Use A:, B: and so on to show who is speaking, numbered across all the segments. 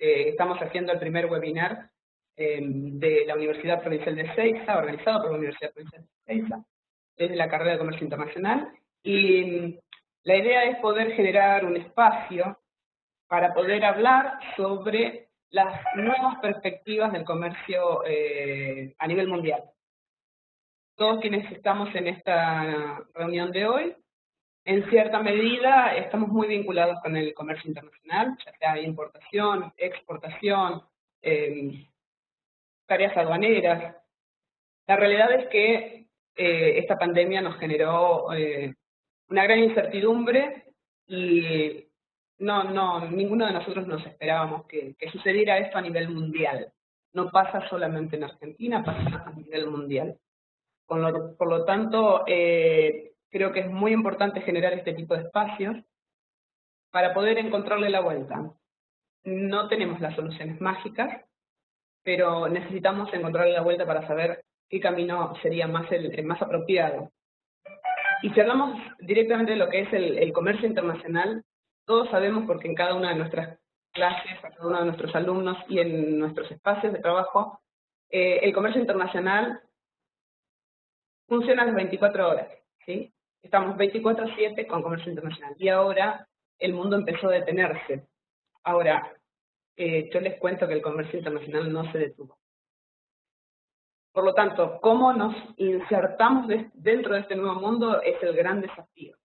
A: estamos haciendo el primer webinar de la Universidad Provincial de Ezeiza, organizado por la Universidad Provincial de Ezeiza, desde la carrera de Comercio Internacional. Y la idea es poder generar un espacio para poder hablar sobre las nuevas perspectivas del comercio a nivel mundial. Todos quienes estamos en esta reunión de hoy, en cierta medida, estamos muy vinculados con el comercio internacional, ya sea importación, exportación, tareas aduaneras. La realidad es que esta pandemia nos generó una gran incertidumbre y ninguno de nosotros nos esperábamos que sucediera esto a nivel mundial. No pasa solamente en Argentina, pasa a nivel mundial. Por lo tanto, creo que es muy importante generar este tipo de espacios para poder encontrarle la vuelta. No tenemos las soluciones mágicas, pero necesitamos encontrarle la vuelta para saber qué camino sería el más apropiado. Y si hablamos directamente de lo que es el comercio internacional, todos sabemos, porque en cada una de nuestras clases, a cada uno de nuestros alumnos y en nuestros espacios de trabajo, el comercio internacional funciona las 24 horas, ¿sí? Estamos 24/7 con comercio internacional. Y ahora el mundo empezó a detenerse. Ahora, yo les cuento que el comercio internacional no se detuvo. Por lo tanto, cómo nos insertamos dentro de este nuevo mundo es el gran desafío.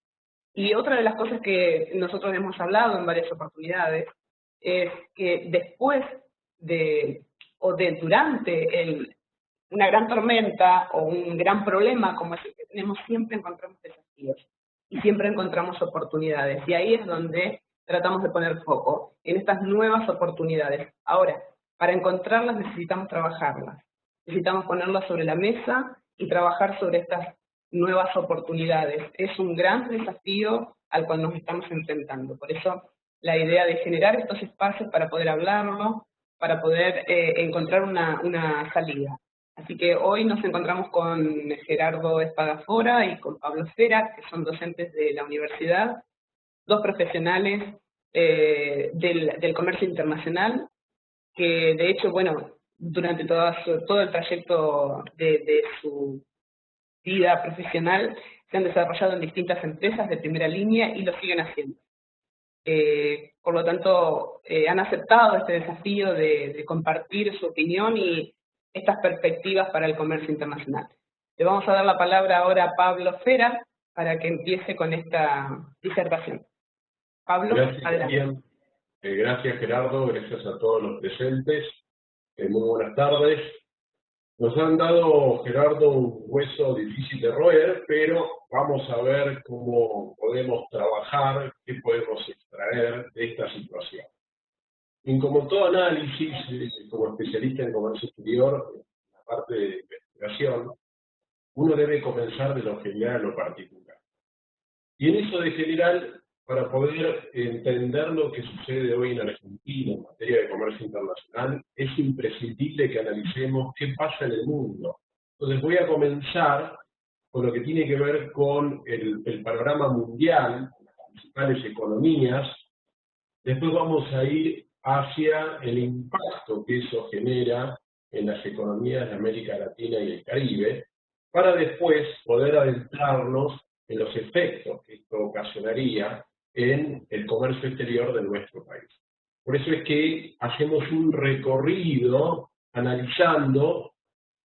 A: Y otra de las cosas que nosotros hemos hablado en varias oportunidades es que después durante una gran tormenta o un gran problema como es el que tenemos, siempre encontramos desafíos y siempre encontramos oportunidades. Y ahí es donde tratamos de poner foco, en estas nuevas oportunidades. Ahora, para encontrarlas necesitamos trabajarlas. Necesitamos ponerlas sobre la mesa y trabajar sobre estas nuevas oportunidades. Es un gran desafío al cual nos estamos enfrentando. Por eso la idea de generar estos espacios para poder hablarlo, para poder encontrar una salida. Así que hoy nos encontramos con Gerardo Espadafora y con Pablo Fera, que son docentes de la universidad, dos profesionales del comercio internacional, que de hecho, bueno, durante todo el trayecto de su vida profesional se han desarrollado en distintas empresas de primera línea y lo siguen haciendo. Por lo tanto, han aceptado este desafío de compartir su opinión y estas perspectivas para el comercio internacional. Le vamos a dar la palabra ahora a Pablo Fera para que empiece con esta disertación. Pablo, adelante.
B: Gracias Gerardo, gracias a todos los presentes. Muy buenas tardes. Nos han dado, Gerardo, un hueso difícil de roer, pero vamos a ver cómo podemos trabajar, qué podemos extraer de esta situación. Y como todo análisis, como especialista en comercio exterior, en la parte de investigación, uno debe comenzar de lo general a lo particular. Y en eso de general, para poder entender lo que sucede hoy en Argentina en materia de comercio internacional, es imprescindible que analicemos qué pasa en el mundo. Entonces voy a comenzar con lo que tiene que ver con el panorama mundial, las principales economías. Después vamos a ir hacia el impacto que eso genera en las economías de América Latina y el Caribe, para después poder adentrarnos en los efectos que esto ocasionaría en el comercio exterior de nuestro país. Por eso es que hacemos un recorrido analizando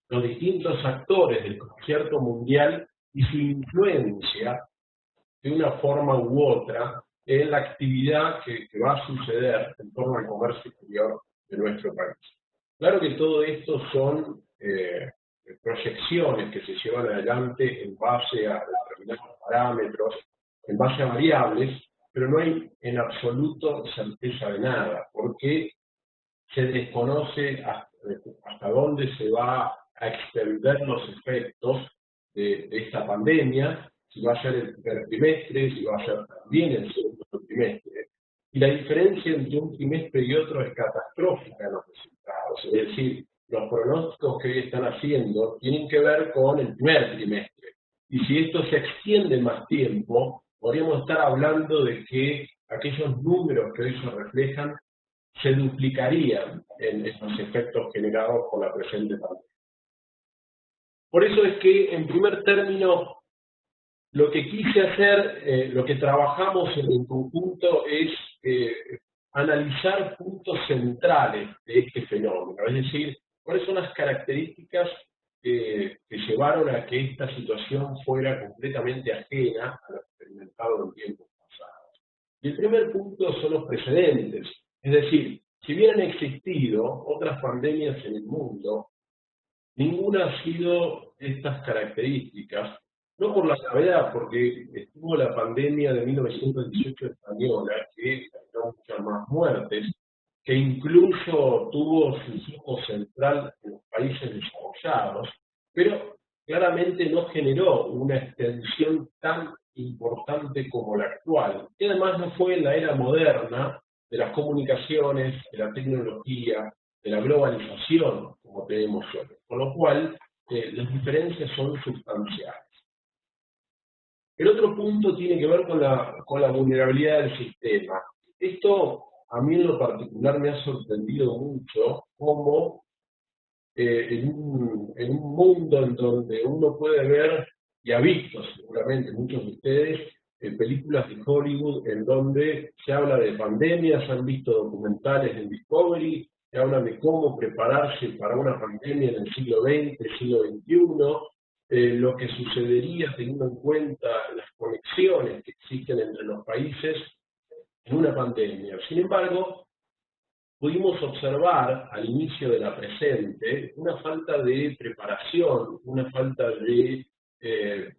B: los distintos actores del concierto mundial y su influencia de una forma u otra en la actividad que va a suceder en torno al comercio exterior de nuestro país. Claro que todo esto son proyecciones que se llevan adelante en base a determinados parámetros, en base a variables, pero no hay en absoluto certeza de nada, porque se desconoce hasta dónde se va a extender los efectos de esta pandemia, si va a ser el primer trimestre, si va a ser también el segundo trimestre. Y la diferencia entre un trimestre y otro es catastrófica en los resultados. Es decir, los pronósticos que hoy están haciendo tienen que ver con el primer trimestre. Y si esto se extiende más tiempo, podríamos estar hablando de que aquellos números que hoy se reflejan se duplicarían en estos efectos generados por la presente pandemia. Por eso es que, en primer término, lo que quise hacer, lo que trabajamos en conjunto es analizar puntos centrales de este fenómeno, es decir, cuáles son las características que llevaron a que esta situación fuera completamente ajena a lo experimentado en tiempos pasados. Y el primer punto son los precedentes, es decir, si bien han existido otras pandemias en el mundo, ninguna ha sido estas características, no por la gravedad, porque estuvo la pandemia de 1918 española, que causó muchas más muertes, que incluso tuvo su foco central en los países desarrollados, pero claramente no generó una extensión tan importante como la actual, que además no fue en la era moderna de las comunicaciones, de la tecnología, de la globalización, como tenemos hoy. Con lo cual, las diferencias son sustanciales. El otro punto tiene que ver con la vulnerabilidad del sistema. Esto, a mí en lo particular, me ha sorprendido mucho cómo en un mundo en donde uno puede ver, y ha visto seguramente muchos de ustedes, películas de Hollywood en donde se habla de pandemias, han visto documentales en Discovery, que hablan de cómo prepararse para una pandemia en el siglo XX, siglo XXI, lo que sucedería teniendo en cuenta las conexiones que existen entre los países en una pandemia. Sin embargo, pudimos observar al inicio de la presente una falta de preparación, una falta de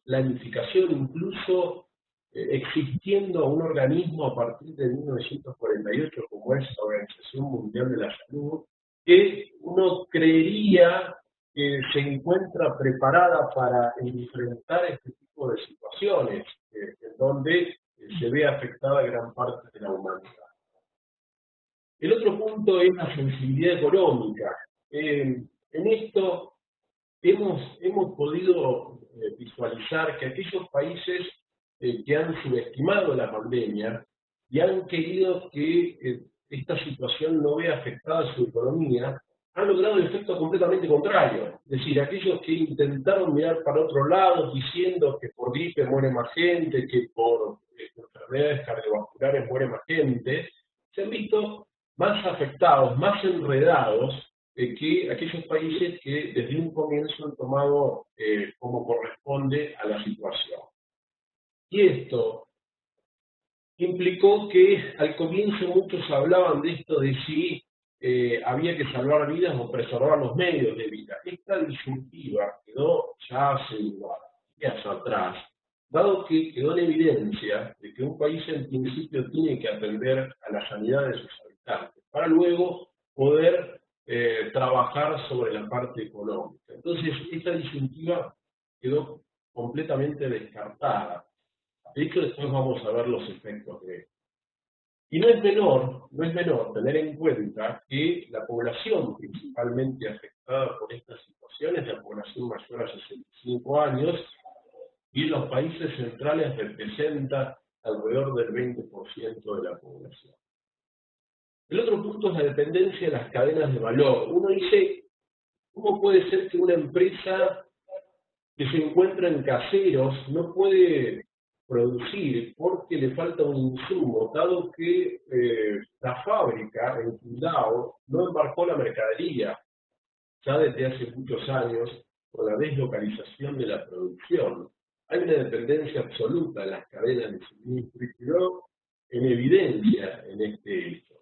B: planificación, incluso existiendo un organismo a partir de 1948 como es la Organización Mundial de la Salud, que uno creería que se encuentra preparada para enfrentar este tipo de situaciones, en donde se ve afectada gran parte de la humanidad. El otro punto es la sensibilidad económica. En esto hemos podido visualizar que aquellos países que han subestimado la pandemia y han querido que esta situación no vea afectada su economía, han logrado el efecto completamente contrario. Es decir, aquellos que intentaron mirar para otro lado diciendo que por gripe muere más gente, que por enfermedades cardiovasculares muere más gente, se han visto más afectados, más enredados que aquellos países que desde un comienzo han tomado como corresponde a la situación. Y esto implicó que al comienzo muchos hablaban de esto de si había que salvar vidas o preservar los medios de vida. Esta disyuntiva quedó ya hace días atrás, dado que quedó en evidencia de que un país en principio tiene que atender a la sanidad de sus habitantes, para luego poder trabajar sobre la parte económica. Entonces, esta disyuntiva quedó completamente descartada. De hecho, después vamos a ver los efectos de esto. Y no es menor tener en cuenta que la población principalmente afectada por esta situación es la población mayor a 65 años, y en los países centrales representa alrededor del 20% de la población. El otro punto es la dependencia de las cadenas de valor. Uno dice, ¿cómo puede ser que una empresa que se encuentra en Caseros no puede producir porque le falta un insumo, dado que la fábrica en Qingdao no embarcó la mercadería ya desde hace muchos años por la deslocalización de la producción? Hay una dependencia absoluta en las cadenas de suministro y quedó en evidencia en este hecho.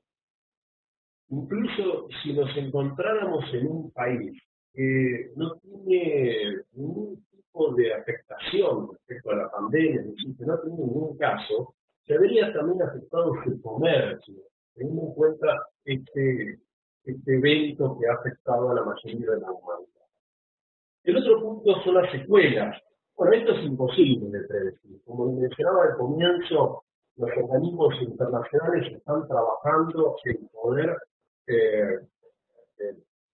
B: Incluso si nos encontráramos en un país que no tiene ningún tipo de afectación respecto a la pandemia, es decir, que no tiene ningún caso, se vería también afectado su comercio, teniendo en cuenta este evento que ha afectado a la mayoría de la humanidad. El otro punto son las secuelas. Bueno, esto es imposible de predecir. Como mencionaba al comienzo, los organismos internacionales están trabajando en poder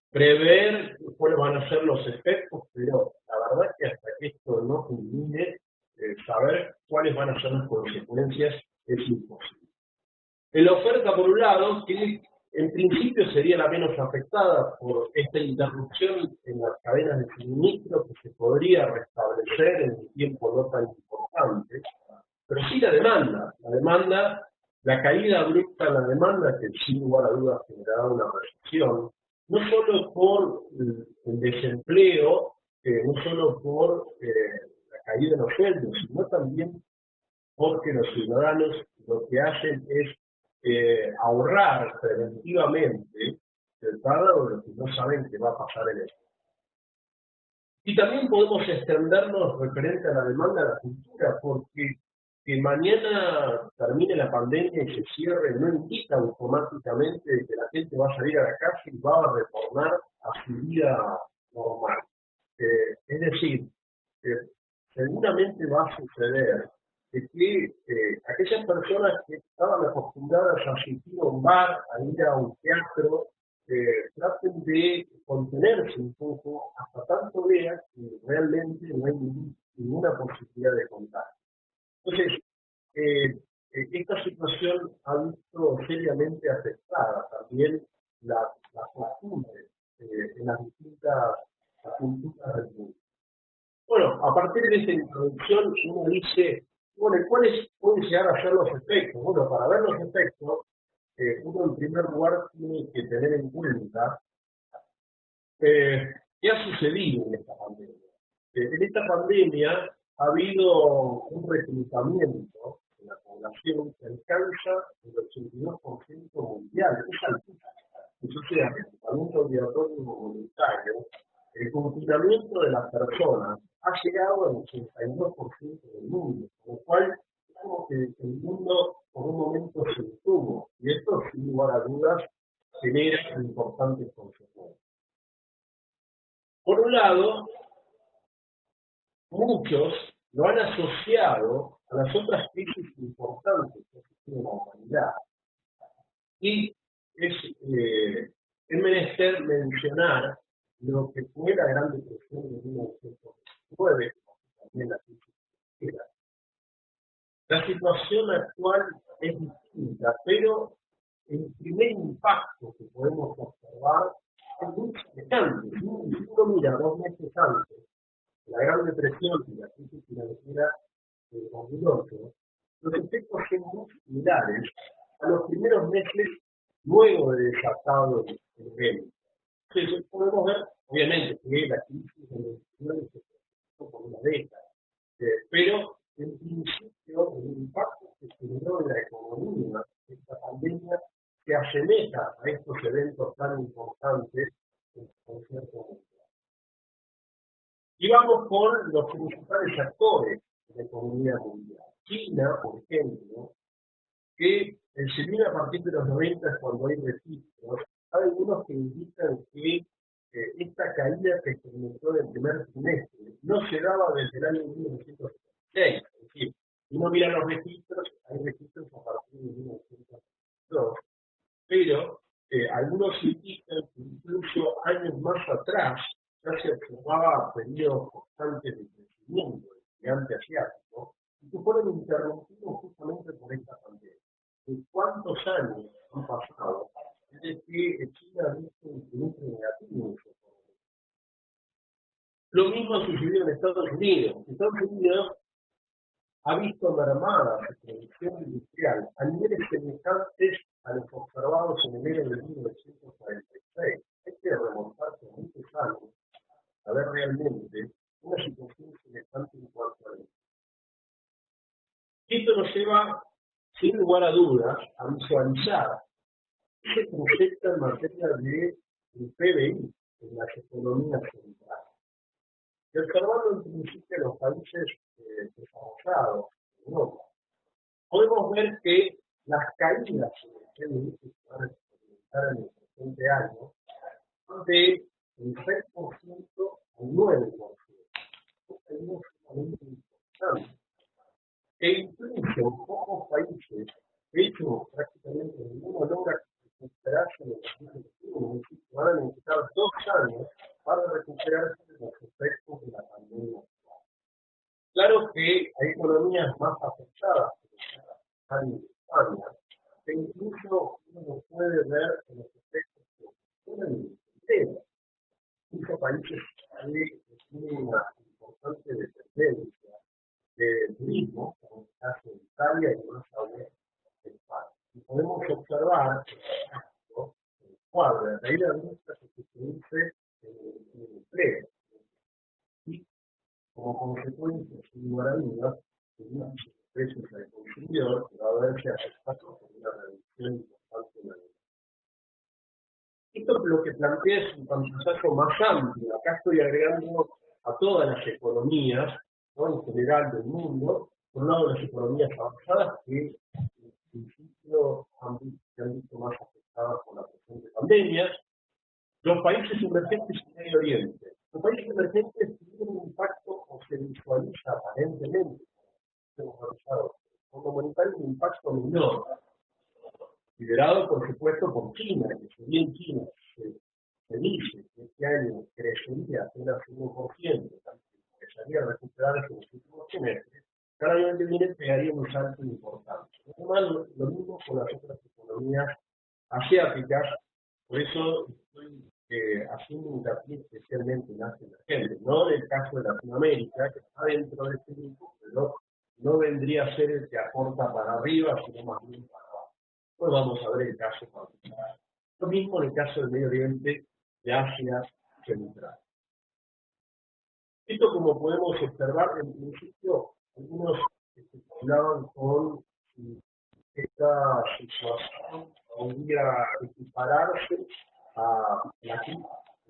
B: prever cuáles van a ser los efectos, pero la verdad es que hasta que esto no culmine, saber cuáles van a ser las consecuencias es imposible. En la oferta, por un lado, que en principio sería la menos afectada por esta interrupción en las cadenas de suministro que se podría restablecer en un tiempo no tan importante, pero sí la demanda, la caída abrupta en la demanda que sin lugar a dudas generará una recesión, no solo por el desempleo, no solo por la caída de los sueldos, sino también porque los ciudadanos lo que hacen es ahorrar preventivamente el pago de lo que no saben que va a pasar en el futuro. Y también podemos extendernos referente a la demanda de la cultura, porque que mañana termine la pandemia y se cierre no indica automáticamente que la gente va a salir a la calle y va a retornar a su vida normal. Es decir, seguramente va a suceder que aquellas personas que estaban acostumbradas a asistir a un bar, a ir a un teatro, traten de contenerse un poco hasta tanto vean que realmente no hay ninguna posibilidad de contagio. Entonces, esta situación ha visto seriamente afectada también las costumbres en las distintas culturas del mundo. Bueno, a partir de esta introducción uno dice, bueno, ¿cuáles pueden llegar a ser los efectos? Bueno, para ver los efectos, uno en primer lugar tiene que tener en cuenta qué ha sucedido en esta pandemia. En esta pandemia ha habido un reclutamiento de la población que alcanza el 82% mundial. Es altísimo. Eso sea, reclutamiento obligatorio voluntario. El confinamiento de las personas ha llegado al 82% del mundo, con lo cual es como que el mundo por un momento se detuvo. Y esto, sin lugar a dudas, genera importantes consecuencias. Por un lado, muchos lo han asociado a las otras crisis importantes que existen en la humanidad. Y es menester mencionar lo que fue la Gran Depresión de 1929, también la crisis financiera. La situación actual es distinta, pero el primer impacto que podemos observar es muy semejante. Si uno mira 2 meses antes, la Gran Depresión y la crisis financiera del 2008, los efectos son muy similares a los primeros meses luego de desatado el evento. Entonces podemos ver, obviamente, que la crisis del 29 se presentó por una década, pero en principio el impacto que generó en la economía esta pandemia se asemeja a estos eventos tan importantes en concierto mundial. Y vamos con los principales actores de la economía mundial. China, por ejemplo, que se viene a partir de los 90 cuando hay registros. Hay algunos que indican que esta caída que experimentó en el primer trimestre no se daba desde el año 1976. Es decir, si uno mira los registros, hay registros a partir de 1972. Pero algunos indican que incluso años más atrás ya se observaba periodos constantes de crecimiento del gigante asiático y que fueron interrumpidos justamente por esta pandemia. ¿De cuántos años han pasado desde que China ha visto un trimestre negativo en su economía? Lo mismo ha sucedido en Estados Unidos. Estados Unidos ha visto mermada su producción industrial a niveles semejantes a los observados en enero de 1946. Hay que remontarse muchos años a ver realmente una situación semejante en cuanto a esto. Esto nos lleva, sin lugar a dudas, a visualizar qué se proyecta en materia de PBI en las economías centrales. Y observando en principio los países desarrollados en Europa, podemos ver que las caídas en el PBI que se van a experimentar en el presente año son de el 6% al 9%. Es algo sumamente importante. E incluso pocos países, de hecho prácticamente ninguno logra recuperarse en el 2021, es decir, van a necesitar 2 años para recuperarse de los efectos de la pandemia. Claro que hay economías más afectadas, como en España, que incluso uno puede ver en los del turismo, como en el caso de Italia y más aún de España. Y podemos observar el cuadro de la caída de nuestras que se produce en el empleo. Y como consecuencia, sin lugar a dudas, de los precios al consumidor que va a verse afectado por una reducción importante en la demanda. Esto es lo que plantea es un pantallazo más amplio. Acá estoy agregando a todas las economías, ¿no?, en general del mundo, por un lado las economías avanzadas que en principio se han visto más afectadas por la presente pandemia, los países emergentes y Medio Oriente. Los países emergentes tienen un impacto, o se visualiza aparentemente, hemos realizado el Fondo Monetario, un impacto menor, liderado por supuesto por China, que si bien China se dice que este año crecería apenas 1%, empezaría a recuperarse en los últimos semestres, cada año que viene pegaría un salto importante. Además, lo mismo con las otras economías asiáticas, por eso estoy haciendo un hincapié especialmente en las emergentes, no en el caso de Latinoamérica, que está dentro de este grupo, pero no vendría a ser el que aporta para arriba, sino más bien para abajo. Pues vamos a ver el caso particular. Lo mismo en el caso del Medio Oriente, de Asia Central. Esto, como podemos observar, en principio, algunos especulaban con esta situación podría equipararse a la crisis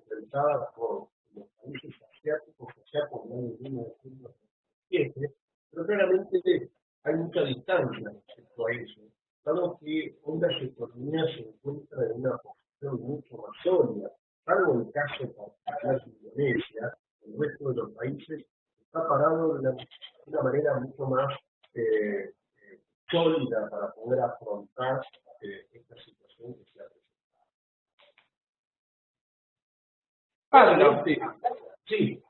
B: realizada por los países asiáticos, por el año 1907, pero claramente hay mucha distancia respecto a eso, dado que ambas economías se encuentran en una posición mucho más sólida, salvo el caso particular de Indonesia. El resto de los países está parado de una manera mucho más sólida para poder afrontar esta situación que se ha presentado.
A: Pablo,
B: Sí.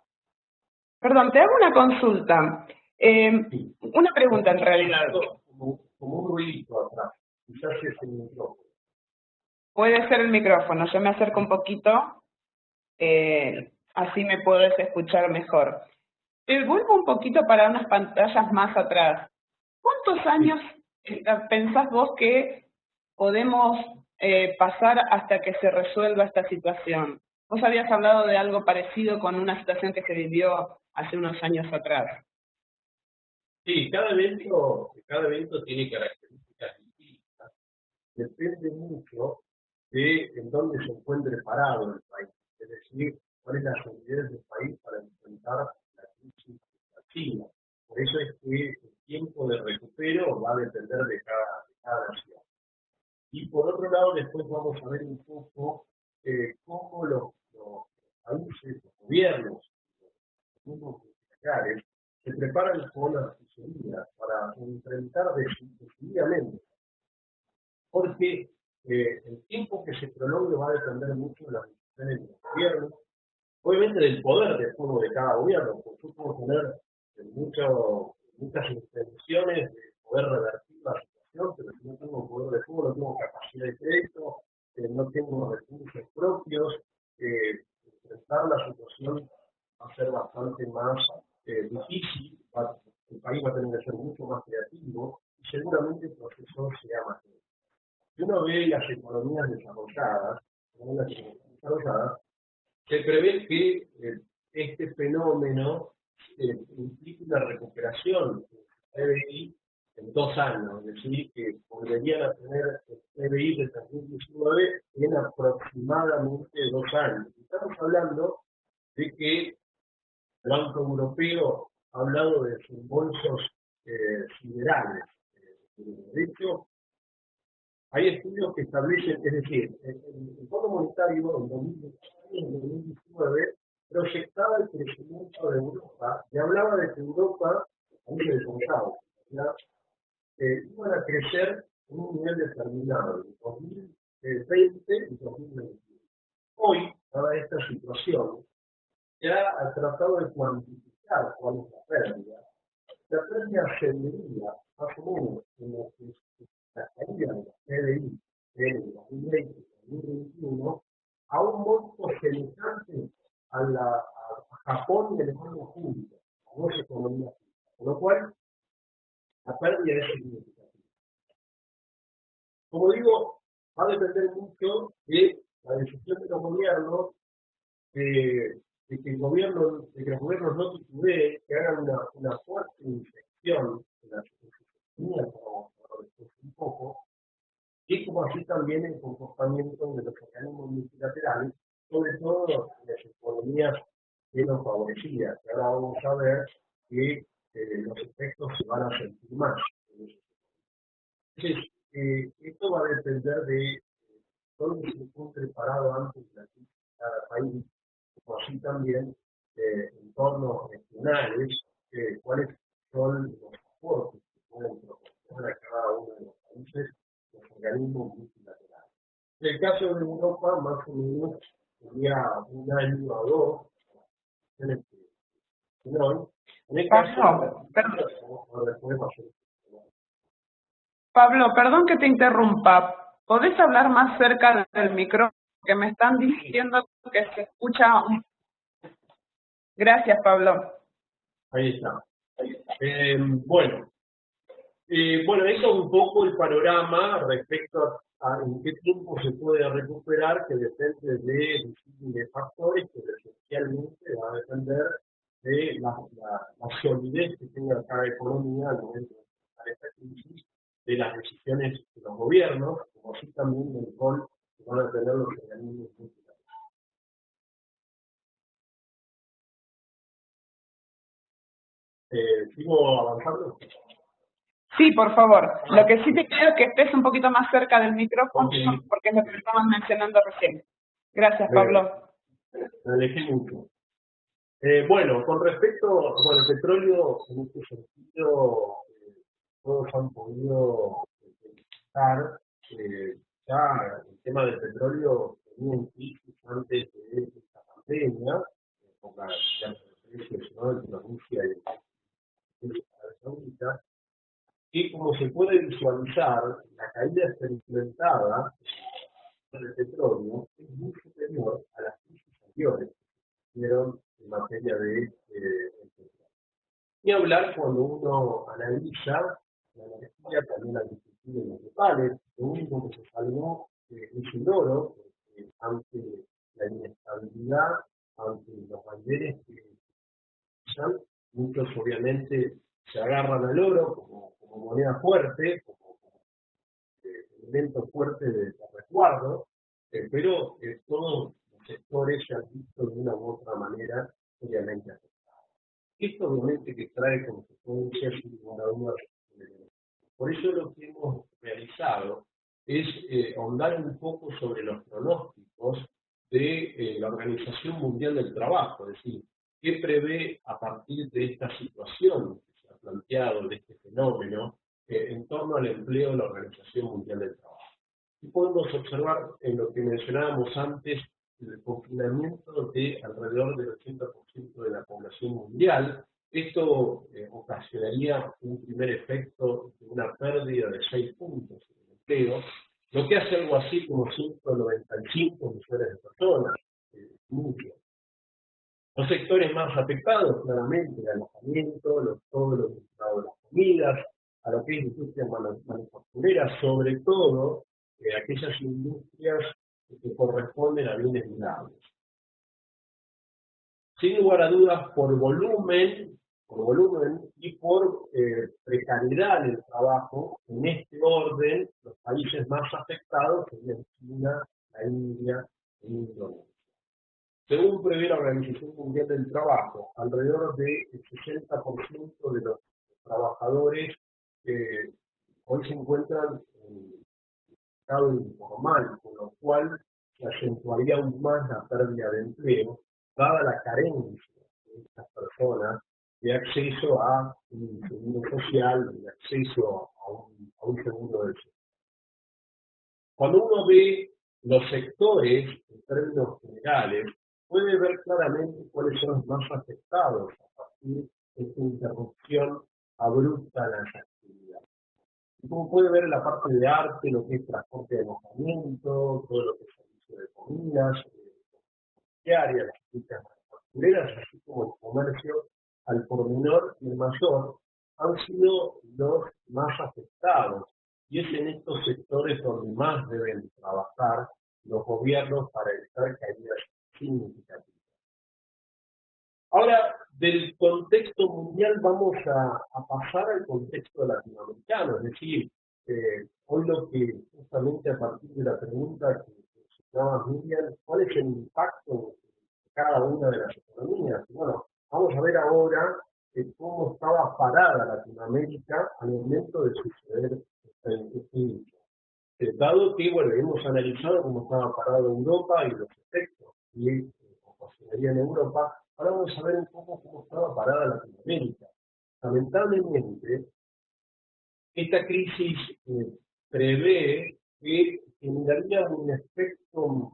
A: Perdón, te hago una consulta.
B: Sí.
A: Una pregunta en realidad.
B: Como un ruidito atrás, quizás es el micrófono.
A: Puede ser el micrófono, yo me acerco un poquito, así me puedes escuchar mejor. Te vuelvo un poquito para unas pantallas más atrás. ¿Cuántos años pensás vos que podemos pasar hasta que se resuelva esta situación? Vos habías hablado de algo parecido con una situación que se vivió hace unos años atrás.
B: Sí, cada evento tiene características distintas. Depende mucho de en dónde se encuentre parado el país. Es decir, cuál es la solidez del país para enfrentar la crisis activa. Por eso es que el tiempo de recupero va a depender de cada nación. Y por otro lado, después vamos a ver un poco cómo los países, los gobiernos, los mismos militares, se preparan con artillería para enfrentar decididamente. Porque el tiempo que se prolongue va a depender mucho de las decisiones del gobierno, obviamente del poder de fuego de cada gobierno, porque yo puedo tener muchas intenciones de poder revertir la situación, pero si no tengo poder de fuego, no tengo capacidad de crédito, no tengo recursos propios, enfrentar la situación va a ser bastante más difícil, el país va a tener que ser mucho más creativo y seguramente el proceso sea más lento. Si uno ve las economías desarrolladas, se prevé que este fenómeno implique una recuperación del PBI en 2 años, es decir, que volverían a tener el PBI de 2019 en aproximadamente 2 años. Estamos hablando de que el Banco Europeo ha hablado de desembolsos siderales. De hecho, hay estudios que establecen, es decir, el Fondo Monetario en 2019 proyectaba el crecimiento de Europa y hablaba de que Europa, también el contado, iban a crecer en un nivel determinado en 2020 y 2021. Hoy, dada esta situación, se ha tratado de cuantificar cuál es la pérdida. La pérdida ascendería más o menos en lo que la caída de la PBI en 2020 y 2021 a un monto semejante a Japón y Alemania juntos, a 2 economías juntas. Con lo cual, la pérdida es significativa. Como digo, va a depender mucho de la decisión de los gobiernos, de que los gobiernos no titubeen, que hagan una fuerte inflexión en la economía después un poco, y como así también el comportamiento de los organismos multilaterales, sobre todo en las economías menos favorecidas, que ahora vamos a ver que los efectos se van a sentir más. Entonces, esto va a depender de dónde se encuentre parado antes de la crisis de cada país, como así también entornos regionales, cuáles son los aportes que pueden proporcionar a cada uno de los países los organismos multilaterales. En el caso de Europa, más o menos, sería un año o dos, en el caso
A: Pablo, perdón que te interrumpa. ¿Podés hablar más cerca del micrófono? Que me están diciendo que se escucha. Gracias, Pablo.
B: Ahí está. Bueno, eso es un poco el panorama respecto a en qué tiempo se puede recuperar, que depende de factores, que esencialmente va a depender de la solidez que tenga cada economía al momento de esta crisis, de las decisiones de los gobiernos, como así también del rol que van a tener los organismos multilaterales. ¿Sigo avanzando?
A: Sí, por favor. Lo que sí te pido es que estés un poquito más cerca del micrófono, porque es lo que estabas mencionando recién. Gracias, Pablo.
B: Me alejé mucho. Bueno, con respecto al petróleo, en este sentido, todos han podido pensar ya el tema del petróleo tenía en crisis antes de esta pandemia, por la precios, ¿no?, entre Rusia y Arabia Saudita, y como se puede visualizar, la caída experimentada del petróleo es muy superior a las crisis anteriores que dieron en materia de petróleo. Ni hablar cuando uno analiza la energía, también la agricultura y los metales, lo único que se salvó es el oro, porque ante la inestabilidad, ante los vaivenes que usan, muchos obviamente se agarran al oro como moneda fuerte, como elemento fuerte de resguardo, pero todos los sectores se han visto de una u otra manera obviamente afectados. Esto obviamente que trae consecuencias sin ninguna duda. Por eso lo que hemos realizado es ahondar un poco sobre los pronósticos de la Organización Mundial del Trabajo, es decir, qué prevé a partir de esta situación que se ha planteado, de este fenómeno, en torno al empleo de la Organización Mundial del Trabajo. Y podemos observar en lo que mencionábamos antes, el confinamiento de alrededor del 80% de la población mundial. Esto ocasionaría un primer efecto de una pérdida de 6 puntos en el empleo, lo que hace algo así como 195 millones de personas. Mucho. Los sectores más afectados, claramente, el alojamiento, todos los mercados de las comidas, a lo que es industria manufacturera, sobre todo aquellas industrias que corresponden a bienes durables. Sin lugar a dudas, por volumen y por precariedad del trabajo, en este orden, los países más afectados serían China, la India e Indonesia. Según prevé la Organización Mundial del Trabajo, alrededor del 60% de los trabajadores hoy se encuentran en estado informal, con lo cual se acentuaría aún más la pérdida de empleo, dada la carencia de estas personas de acceso a un seguro social, de acceso a un seguro del sector. Cuando uno ve los sectores en términos generales, puede ver claramente cuáles son los más afectados a partir de esta interrupción abrupta de las actividades. Y como puede ver en la parte de arte, lo que es transporte de alojamiento, todo lo que es servicio de comidas, diarias, las industrias manufactureras, así como el comercio al por menor y el mayor, han sido los más afectados y es en estos sectores donde más deben trabajar los gobiernos para evitar caídas significativas. Ahora, del contexto mundial vamos a pasar al contexto latinoamericano, es decir, hoy lo que justamente a partir de la pregunta que citaba Miriam, ¿cuál es el impacto de cada una de las economías? Bueno, vamos a ver ahora cómo estaba parada Latinoamérica al momento de suceder este hecho. Dado que, bueno, hemos analizado cómo estaba parada Europa y los efectos que ocasionaría en Europa, ahora vamos a ver un poco cómo estaba parada Latinoamérica. Lamentablemente, esta crisis prevé que generaría un efecto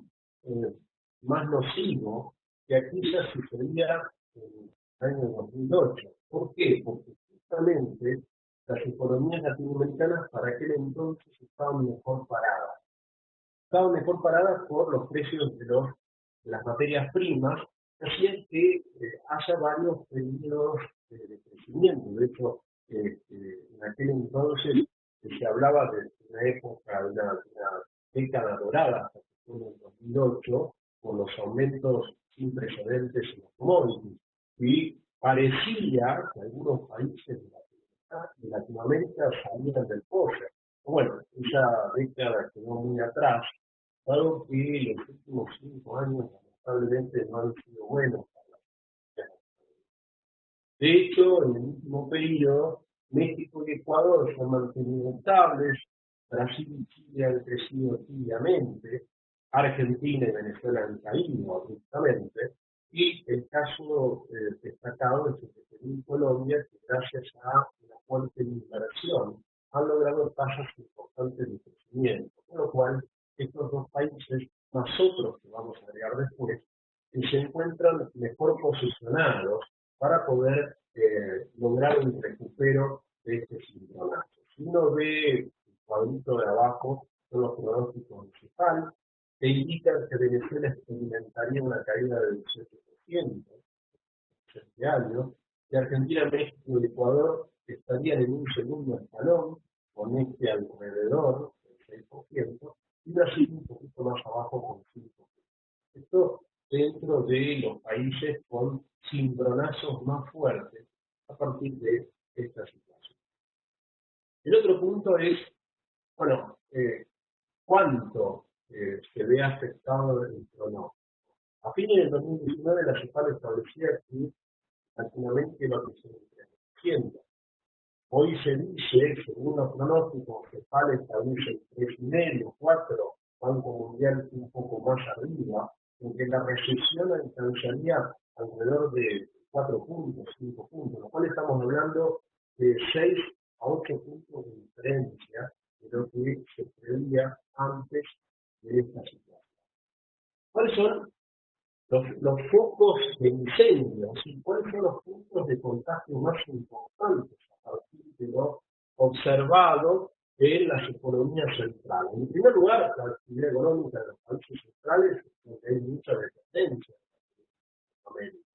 B: más nocivo que aquella sucedía en el año 2008. ¿Por qué? Porque justamente las economías latinoamericanas para aquel entonces estaban mejor paradas. Estaban mejor paradas por los precios de las materias primas, hacían que haya varios periodos de crecimiento. De hecho, en aquel entonces se hablaba de una época, de una década dorada, hasta que fue en el 2008, con los aumentos sin precedentes en los commodities. Y parecía que algunos países de Latinoamérica salían del pozo. Bueno, esa década quedó muy atrás, dado que los últimos 5 años lamentablemente no han sido buenos para la sociedad. De hecho, en el último periodo, México y Ecuador se han mantenido estables, Brasil y Chile han crecido tímidamente, Argentina y Venezuela han caído abruptamente, y el caso destacado es el de Perú y Colombia, que gracias a una fuerte inversión han logrado tasas importantes de crecimiento, con lo cual estos dos países, más otros que vamos a agregar después, se encuentran mejor posicionados para poder lograr un recupero de este cimbronazo. Si uno ve el cuadrito de abajo, son los pronósticos municipales, que indican que Venezuela experimentaría una caída del 18% este año, que Argentina, México y Ecuador estarían en un segundo escalón, con este alrededor del 6%, y Brasil un poquito más abajo con 5%. Esto dentro de los países con cimbronazos más fuertes a partir de esta situación. El otro punto es, bueno, ¿cuánto se ve afectado el pronóstico? A fines del 2019 la CEPAL establecía que Latinoamérica iba a crecer en 3%. Hoy se dice, según los pronósticos, CEPAL establece 3,5, 4, Banco Mundial un poco más arriba, en que la recesión alcanzaría alrededor de 4 puntos, 5 puntos, lo cual estamos hablando de 6 a 8 puntos de diferencia de lo que se preveía antes de esta situación. ¿Cuáles son los focos de incendio? ¿Sí? ¿Cuáles son los puntos de contagio más importantes a partir de lo observado en las economías centrales? En primer lugar, la actividad económica de los países centrales, donde hay mucha dependencia de América.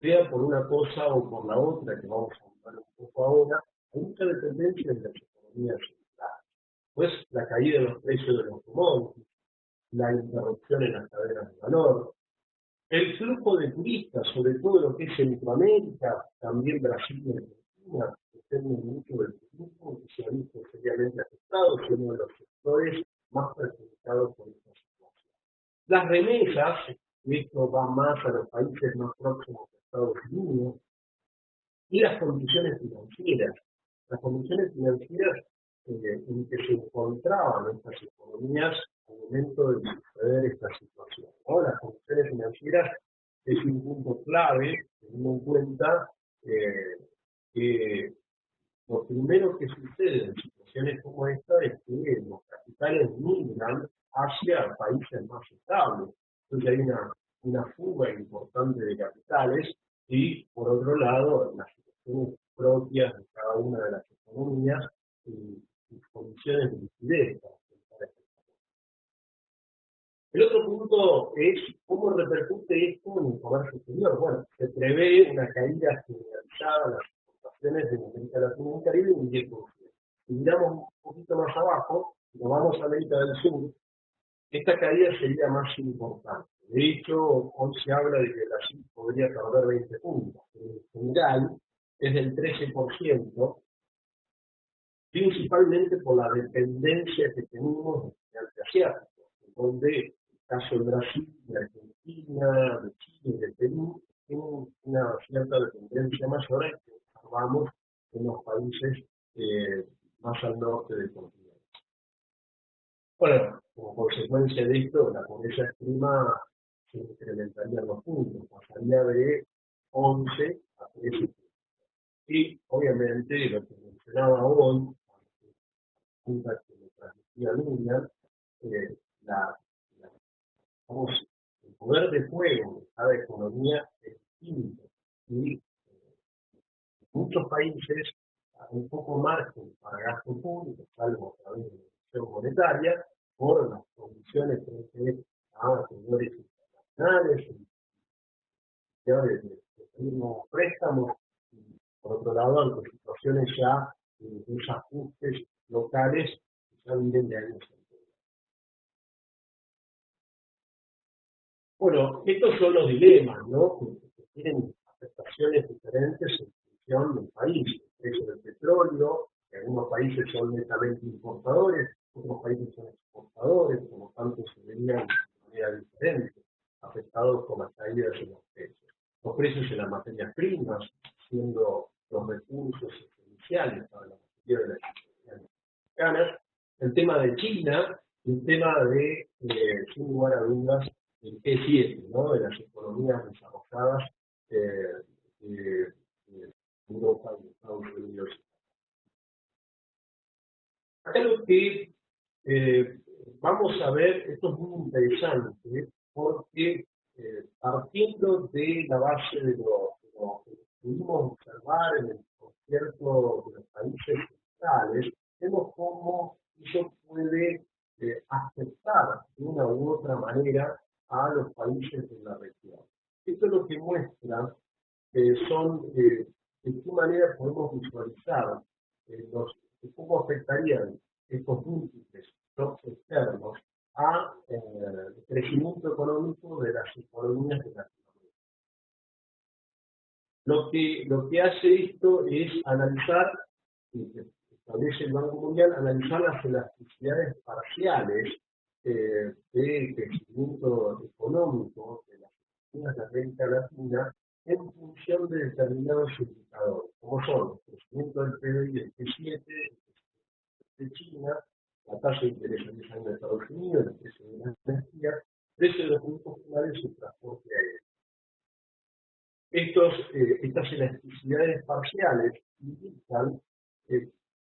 B: Sea por una cosa o por la otra, que vamos a hablar un poco ahora, hay mucha dependencia de las economías centrales. Pues la caída de los precios de los commodities, la interrupción en las cadenas de valor, el flujo de turistas, sobre todo lo que es Centroamérica, también Brasil y Argentina, dependen mucho del turismo, que se ha visto seriamente afectado, es uno de los sectores más perjudicados por esta situación. Las remesas, esto va más a los países más próximos a Estados Unidos, y las condiciones financieras. Las condiciones financieras en que se encontraban estas economías al momento de suceder esta situación. ¿No? Las condiciones financieras es un punto clave, teniendo en cuenta que lo primero que sucede en situaciones como esta es que los capitales migran hacia países más estables. Entonces hay una fuga importante de capitales y, por otro lado, las situaciones propias de cada una de las economías y condiciones de liquidez. El otro punto es cómo repercute esto en el comercio exterior. Bueno, se prevé una caída generalizada en las
C: exportaciones de América Latina y Caribe un 10%. Si miramos un poquito más abajo, nos vamos a América del Sur, esta caída sería más importante. De hecho, hoy se habla de que Brasil podría perder 20 puntos, pero en general es del 13%, principalmente por la dependencia que tenemos del gigante asiático, donde el caso de Brasil, de Argentina, de Chile, de Perú, tienen una cierta dependencia mayor que observamos en los países más al norte del continente. Bueno, como consecuencia de esto, la pobreza extrema se incrementaría los puntos, pasaría de 11 a 13 puntos. Y obviamente lo que mencionaba hoy, junto que me transmitía Luna, el poder de fuego de cada economía es distinto. Y muchos países hay un poco margen para gasto público, salvo a través de la emisión monetaria, por las condiciones frente a tenedores internacionales, de firmos préstamos, y por otro lado, ante situaciones ya de desajustes locales que ya vienen de años anteriores. Bueno, estos son los dilemas, ¿no? Que tienen afectaciones diferentes en función del país. El precio del petróleo, que algunos países son netamente importadores, otros países son exportadores, por lo tanto se verían de manera diferente, afectados por las caídas en los precios. Los precios en las materias primas, siendo los recursos esenciales para la mayoría de las economías mexicanas. El tema de China, el tema de, sin lugar a dudas, el G7, ¿no? De las economías desarrolladas de Europa y Estados Unidos. Acá lo que vamos a ver, esto es muy interesante, porque partiendo de la base de lo que pudimos observar en el concierto de los países centrales, vemos cómo eso puede afectar de una u otra manera a los países de la región. Esto es lo que muestra son de qué manera podemos visualizar cómo afectarían estos múltiples shocks externos a el crecimiento económico de las economías de Latinoamérica. Lo que hace esto es analizar, que establece el Banco Mundial, analizar las elasticidades parciales de crecimiento económico de las economías de América Latina en función de determinados indicadores, como son el crecimiento del PBI del G7, de China, la tasa de interés a 10 años de Estados Unidos, el precio de la energía, el precio de los productos finales y el transporte aéreo. Estas elasticidades parciales indican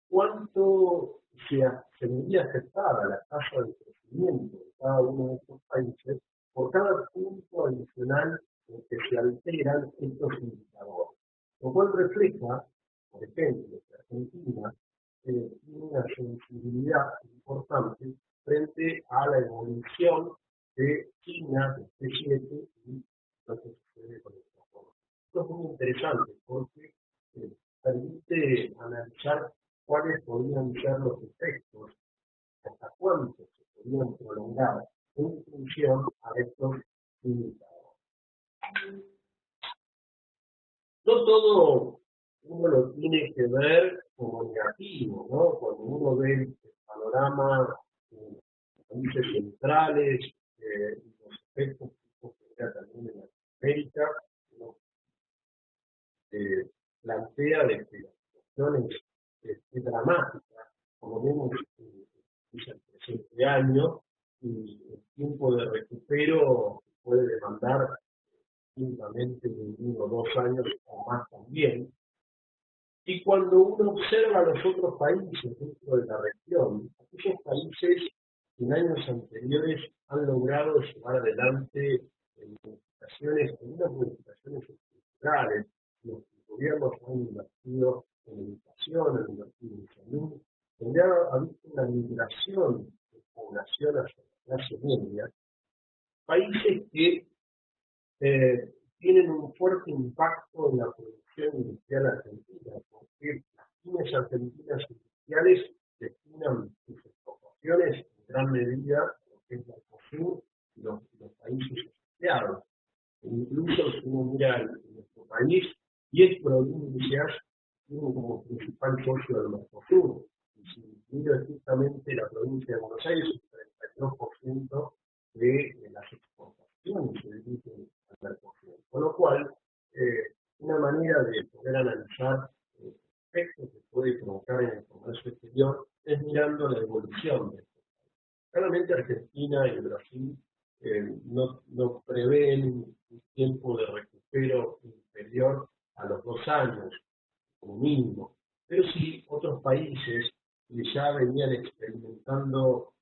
C: cuánto se vería afectada la tasa de crecimiento de cada uno de estos países por cada punto adicional en que se alteran estos indicadores. Lo cual refleja, por ejemplo, que Argentina tiene una sensibilidad importante frente a la evolución de China, de G7 y lo que sucede con el transporte. Esto es muy interesante porque permite analizar cuáles podrían ser los efectos, hasta cuánto se podrían prolongar en función a estos indicadores. No todo uno lo tiene que ver como negativo, ¿no? Cuando uno ve el panorama de los países centrales y los efectos que genera también en América, uno plantea de que la situación es dramática, como vemos en el presente año, y el tiempo de recupero puede demandar únicamente de 1 o 2 años o más también. Y cuando uno observa a los otros países dentro de la región, aquellos países que en años anteriores han logrado llevar adelante unas modificaciones estructurales, los gobiernos han invertido en educación, han invertido en salud, donde ha habido una migración de población hacia la clase media, países que tienen un fuerte impacto en la producción industrial argentina, porque las pymes argentinas industriales destinan sus exportaciones en gran medida a lo que es Mercosur y los países asociados. Incluso si uno mira en nuestro país, 10 provincias tienen como principal socio del Mercosur. Y si mira estrictamente la provincia de Buenos Aires, el 32% de las exportaciones se dirigen al Mercosur. Con lo cual, una manera de poder analizar el efecto que puede provocar en el comercio exterior es mirando la evolución de esto. Claramente Argentina y Brasil no prevén un tiempo de recupero inferior a los 2 años, como mínimo, pero sí otros países que ya venían experimentando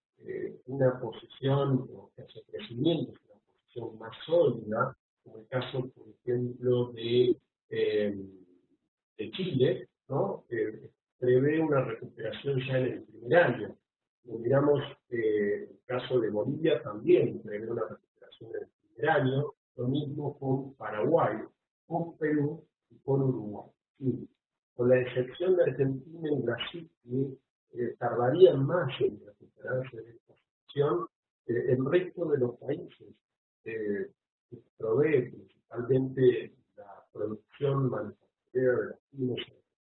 C: una posición, o hacia crecimiento, una posición más sólida, como el caso, por ejemplo, de Chile, ¿no? Prevé una recuperación ya en el primer año. Si miramos el caso de Bolivia, también prevé una recuperación en el primer año, lo mismo con Paraguay, con Perú y con Uruguay. Sí, con la excepción de Argentina y Brasil, que tardarían más en recuperarse de esta situación, el resto de los países que provee principalmente la producción manufacturera de las pymes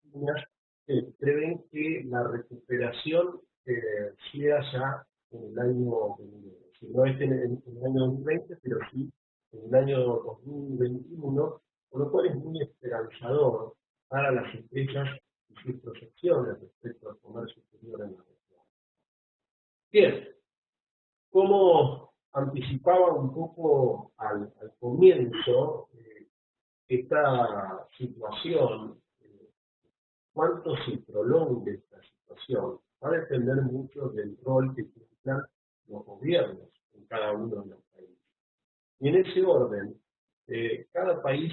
C: argentinas, prevén que la recuperación sea ya en el año 2020. Si no es en el año 2020, pero sí en el año 2021, con lo cual es muy esperanzador para las empresas y sus proyecciones respecto al comercio exterior en la región. Bien, como anticipaba un poco al comienzo, esta situación, cuánto se prolongue esta situación, va a depender mucho del rol que cumplan los gobiernos en cada uno de los países. Y en ese orden, cada país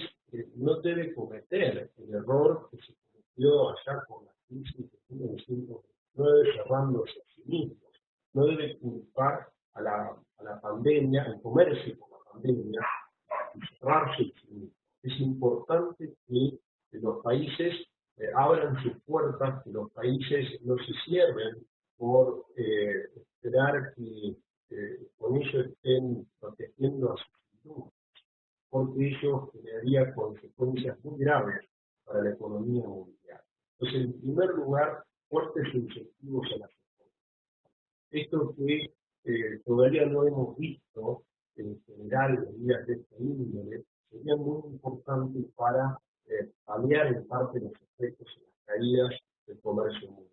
C: no debe cometer el error que se cometió allá con la crisis de 1929, cerrándose a sí mismos. No debe culpar a la pandemia, al comercio con la pandemia, y cerrarse a sí mismos. Es importante que los países abran sus puertas, que los países no se cierren por esperar que con ello estén protegiendo a sus industrias, porque ello generaría consecuencias muy graves para la economía mundial. Entonces, en primer lugar, fuertes incentivos a las exportaciones. Esto que todavía no hemos visto en general medidas de esta índole, sería muy importante para paliar en parte los efectos y las caídas del comercio mundial.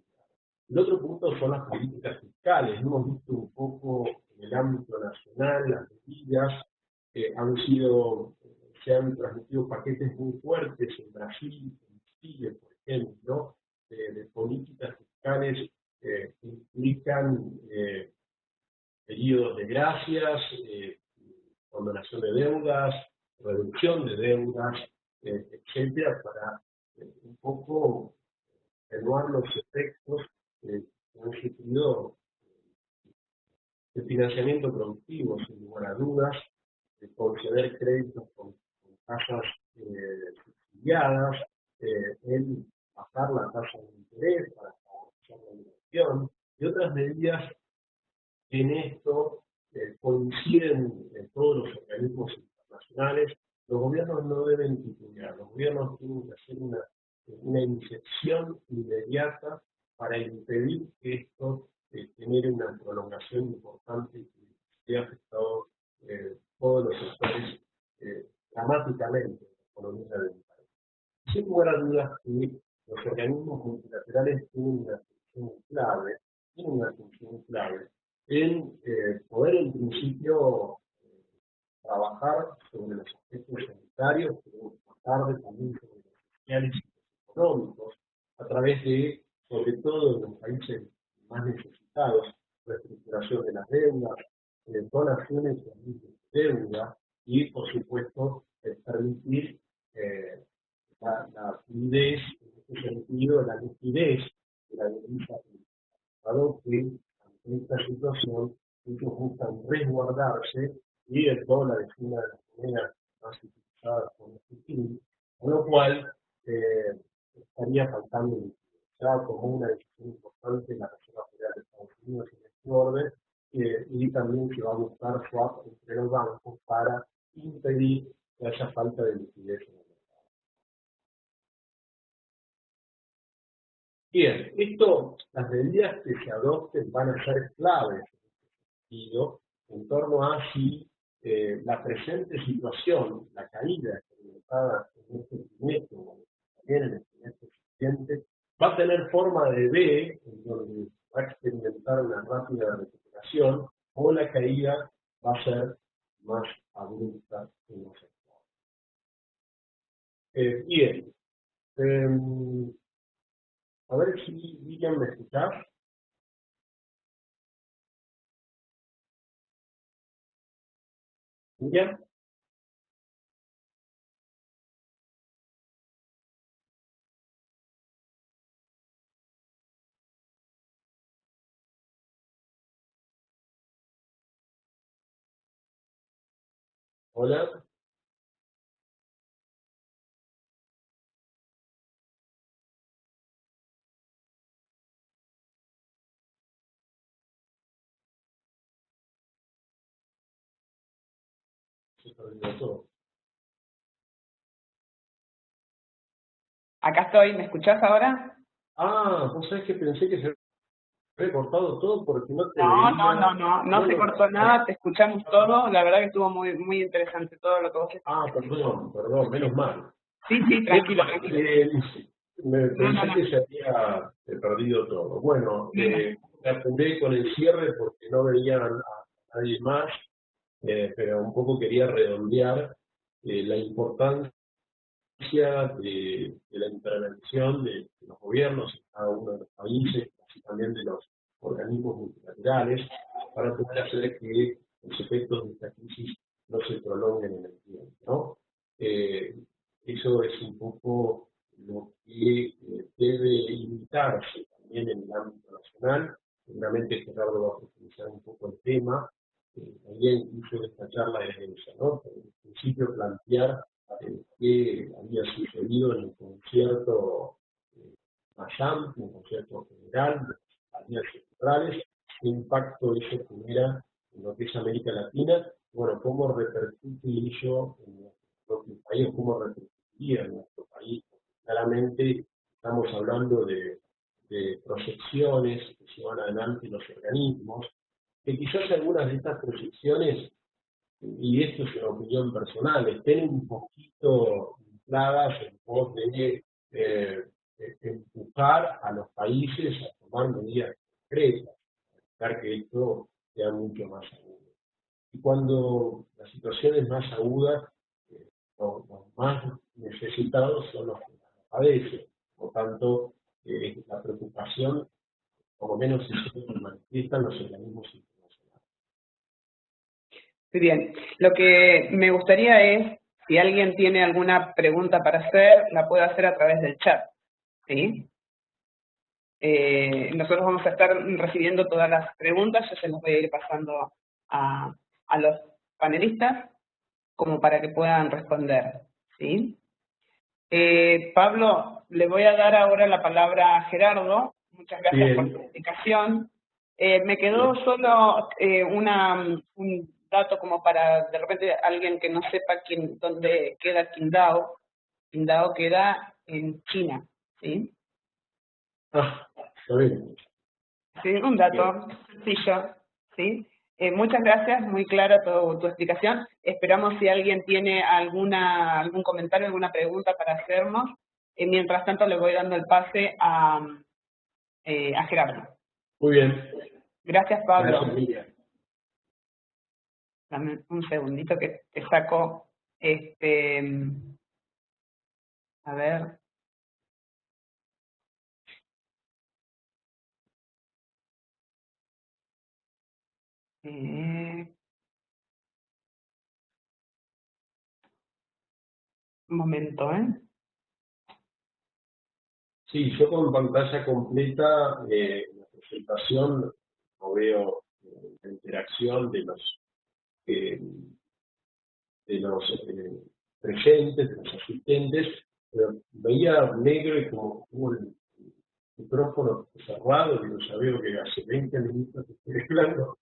C: El otro punto son las políticas fiscales. Hemos visto un poco en el ámbito nacional las medidas se han transmitido paquetes muy fuertes en Brasil, en Chile, por ejemplo, de políticas fiscales que implican periodos de gracias, condonación de deudas, reducción de deudas, etcétera, para un poco atenuar los efectos que han sufrido el financiamiento productivo, sin lugar a dudas, de conceder créditos con tasas subsidiadas, el bajar la tasa de interés para favorecer la inversión y otras medidas que en esto coinciden todos los organismos internacionales. Los gobiernos no deben titubear, los gobiernos tienen que hacer una inyección inmediata para impedir que esto genere una prolongación importante y que esté afectado todos los sectores dramáticamente en la economía del país. Sin lugar a dudas que los organismos multilaterales tienen una función clave en poder en principio trabajar sobre los aspectos sanitarios, pero más tarde también sobre los sociales y los económicos, a través de, sobre todo en los países más necesitados, reestructuración de las deudas, donaciones de deuda y, por supuesto, permitir la fluidez, en este sentido, la liquidez de la divisa, dado que ante esta situación ellos buscan resguardarse y el dólar es una de las monedas más autorizadas por los Estados, con lo cual estaría faltando liquidez. Ya tomó una decisión importante la Reserva Federal de Estados Unidos en este orden, y también se va a buscar swap entre los bancos para impedir que haya falta de liquidez en el mercado. Bien, las medidas que se adopten van a ser claves en torno a si la presente situación, la caída experimentada en este trimestre, o también en el trimestre siguiente, va a tener forma de V, en donde va a experimentar una rápida recuperación, o la caída va a ser más abrupta en los sectores. Bien, a ver si William me escuchás. William. Hola. Se perdió todo.
A: Acá estoy, ¿me escuchás ahora?
C: Ah, vos sabés que pensé que se había cortado todo porque no te
A: No se cortó nada, te escuchamos todo, la verdad que estuvo muy, muy interesante todo lo que vos explicaste.
C: Perdón, menos mal.
A: Sí, tranquilo, tranquilo.
C: Pensé que se había perdido todo. Bueno, me apuré con el cierre porque no veía a nadie más, pero un poco quería redondear la importancia de la intervención de los gobiernos en cada uno de los países, así también de los organismos multilaterales, para poder hacer que los efectos de esta crisis no se prolonguen en el tiempo, ¿no? Eso es un poco lo que debe limitarse también en el ámbito nacional. Seguramente Gerardo va a profundizar un poco el tema. También incluso de esta charla es esa, ¿no? En principio plantear qué había sucedido en el concierto más amplio, un concierto general de las alianzas centrales, qué impacto eso tuviera en lo que es América Latina, bueno, cómo repercute ello en nuestro propio país, cómo repercutiría en nuestro país. Claramente estamos hablando de proyecciones que llevan adelante los organismos, que quizás algunas de estas proyecciones, y esto es una opinión personal, estén un poquito infladas en pos de empujar a los países a tomar medidas concretas, para que esto sea mucho más agudo. Y cuando la situación es más aguda, los más necesitados son los que la padecen. Por tanto, la preocupación, por lo menos eso lo manifiestan los organismos internacionales.
A: Muy bien, lo que me gustaría es, si alguien tiene alguna pregunta para hacer, la puede hacer a través del chat, ¿sí? Nosotros vamos a estar recibiendo todas las preguntas, yo se las voy a ir pasando a los panelistas como para que puedan responder, ¿sí? Pablo, le voy a dar ahora la palabra a Gerardo. Muchas gracias por tu explicación. Me quedó solo un dato como para, de repente, alguien que no sepa dónde queda Qingdao. Qingdao queda en China, ¿sí?
C: Está bien.
A: Sí, un dato sencillo, ¿sí? Muchas gracias, muy clara tu explicación. Esperamos si alguien tiene algún comentario, alguna pregunta para hacernos. Mientras tanto, le voy dando el pase a Gerardo.
C: Muy bien.
A: Gracias, Pablo.
C: Gracias, Miriam.
A: Dame un segundito que te saco a ver. Un momento,
C: Sí, yo con pantalla completa, la presentación, no veo la interacción de los presentes, de los asistentes, pero veía negro y como el micrófono cerrado, y yo sabía que hace 20 minutos que estoy hablando.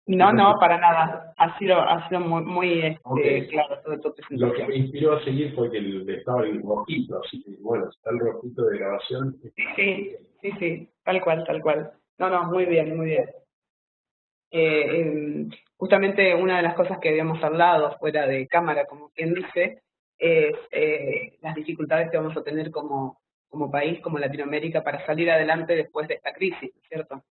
A: No, para nada. Ha sido muy
C: Okay.
A: claro todo tu presentación.
C: Lo que me inspiró a seguir fue que estaba el rojito, así que bueno, está el rojito de grabación.
A: Sí, tal cual. No, muy bien. Justamente una de las cosas que habíamos hablado fuera de cámara, como quien dice, es las dificultades que vamos a tener como país, como Latinoamérica, para salir adelante después de esta crisis, ¿cierto?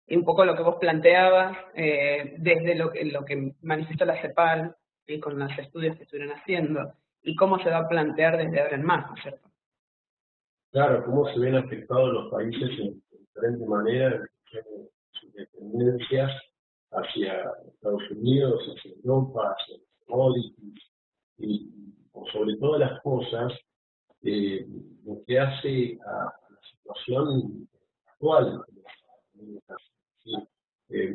A: Y un poco lo que vos planteabas, desde lo que manifestó la CEPAL, ¿sí? Con los estudios que estuvieron haciendo, y cómo se va a plantear desde ahora en más, ¿no es cierto?
C: Claro, cómo se ven afectados los países en diferentes maneras, en sus dependencias hacia Estados Unidos, hacia Europa, hacia los commodities, y por sobre todas las cosas, lo que hace a la situación actual. Sí,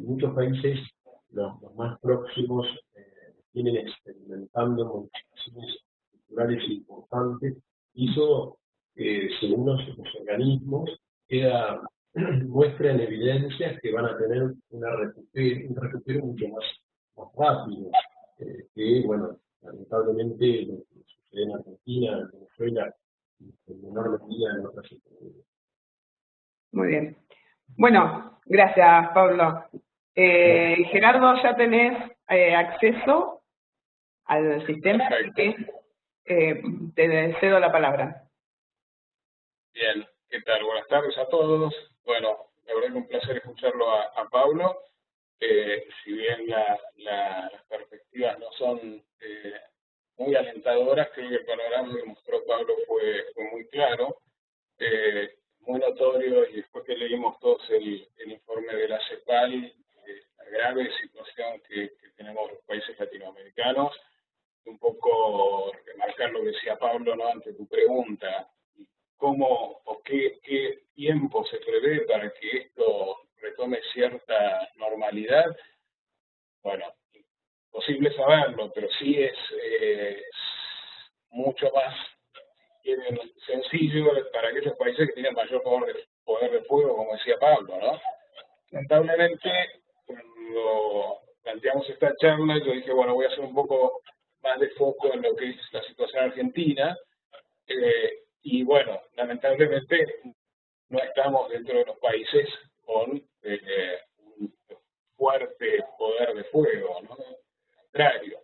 C: muchos países, los más próximos, vienen experimentando modificaciones culturales importantes, y eso, según los organismos, muestran evidencias que van a tener un recupero mucho más rápido, que, bueno, lamentablemente lo que sucede en Argentina, en Venezuela, en menor medida en otras economías.
A: Muy bien. Bueno, gracias, Pablo. Gerardo, ya tenés acceso al sistema, así que te cedo la palabra.
D: Bien, ¿qué tal? Buenas tardes a todos. Bueno, la verdad que un placer escucharlo a Pablo. Si bien las perspectivas no son muy alentadoras, creo que el panorama que mostró Pablo fue muy claro, muy notorio, y después que leímos todos el informe de la CEPAL, la grave situación que tenemos los países latinoamericanos, un poco remarcar lo que decía Pablo, ¿no? Ante tu pregunta, ¿cómo o qué tiempo se prevé para que esto retome cierta normalidad? Bueno, imposible saberlo, pero sí es mucho más sencillo para aquellos países que tienen mayor poder de fuego, como decía Pablo, ¿no? Lamentablemente, cuando planteamos esta charla, yo dije, bueno, voy a hacer un poco más de foco en lo que es la situación argentina, y bueno, lamentablemente no estamos dentro de los países con un fuerte poder de fuego, ¿no? Al contrario,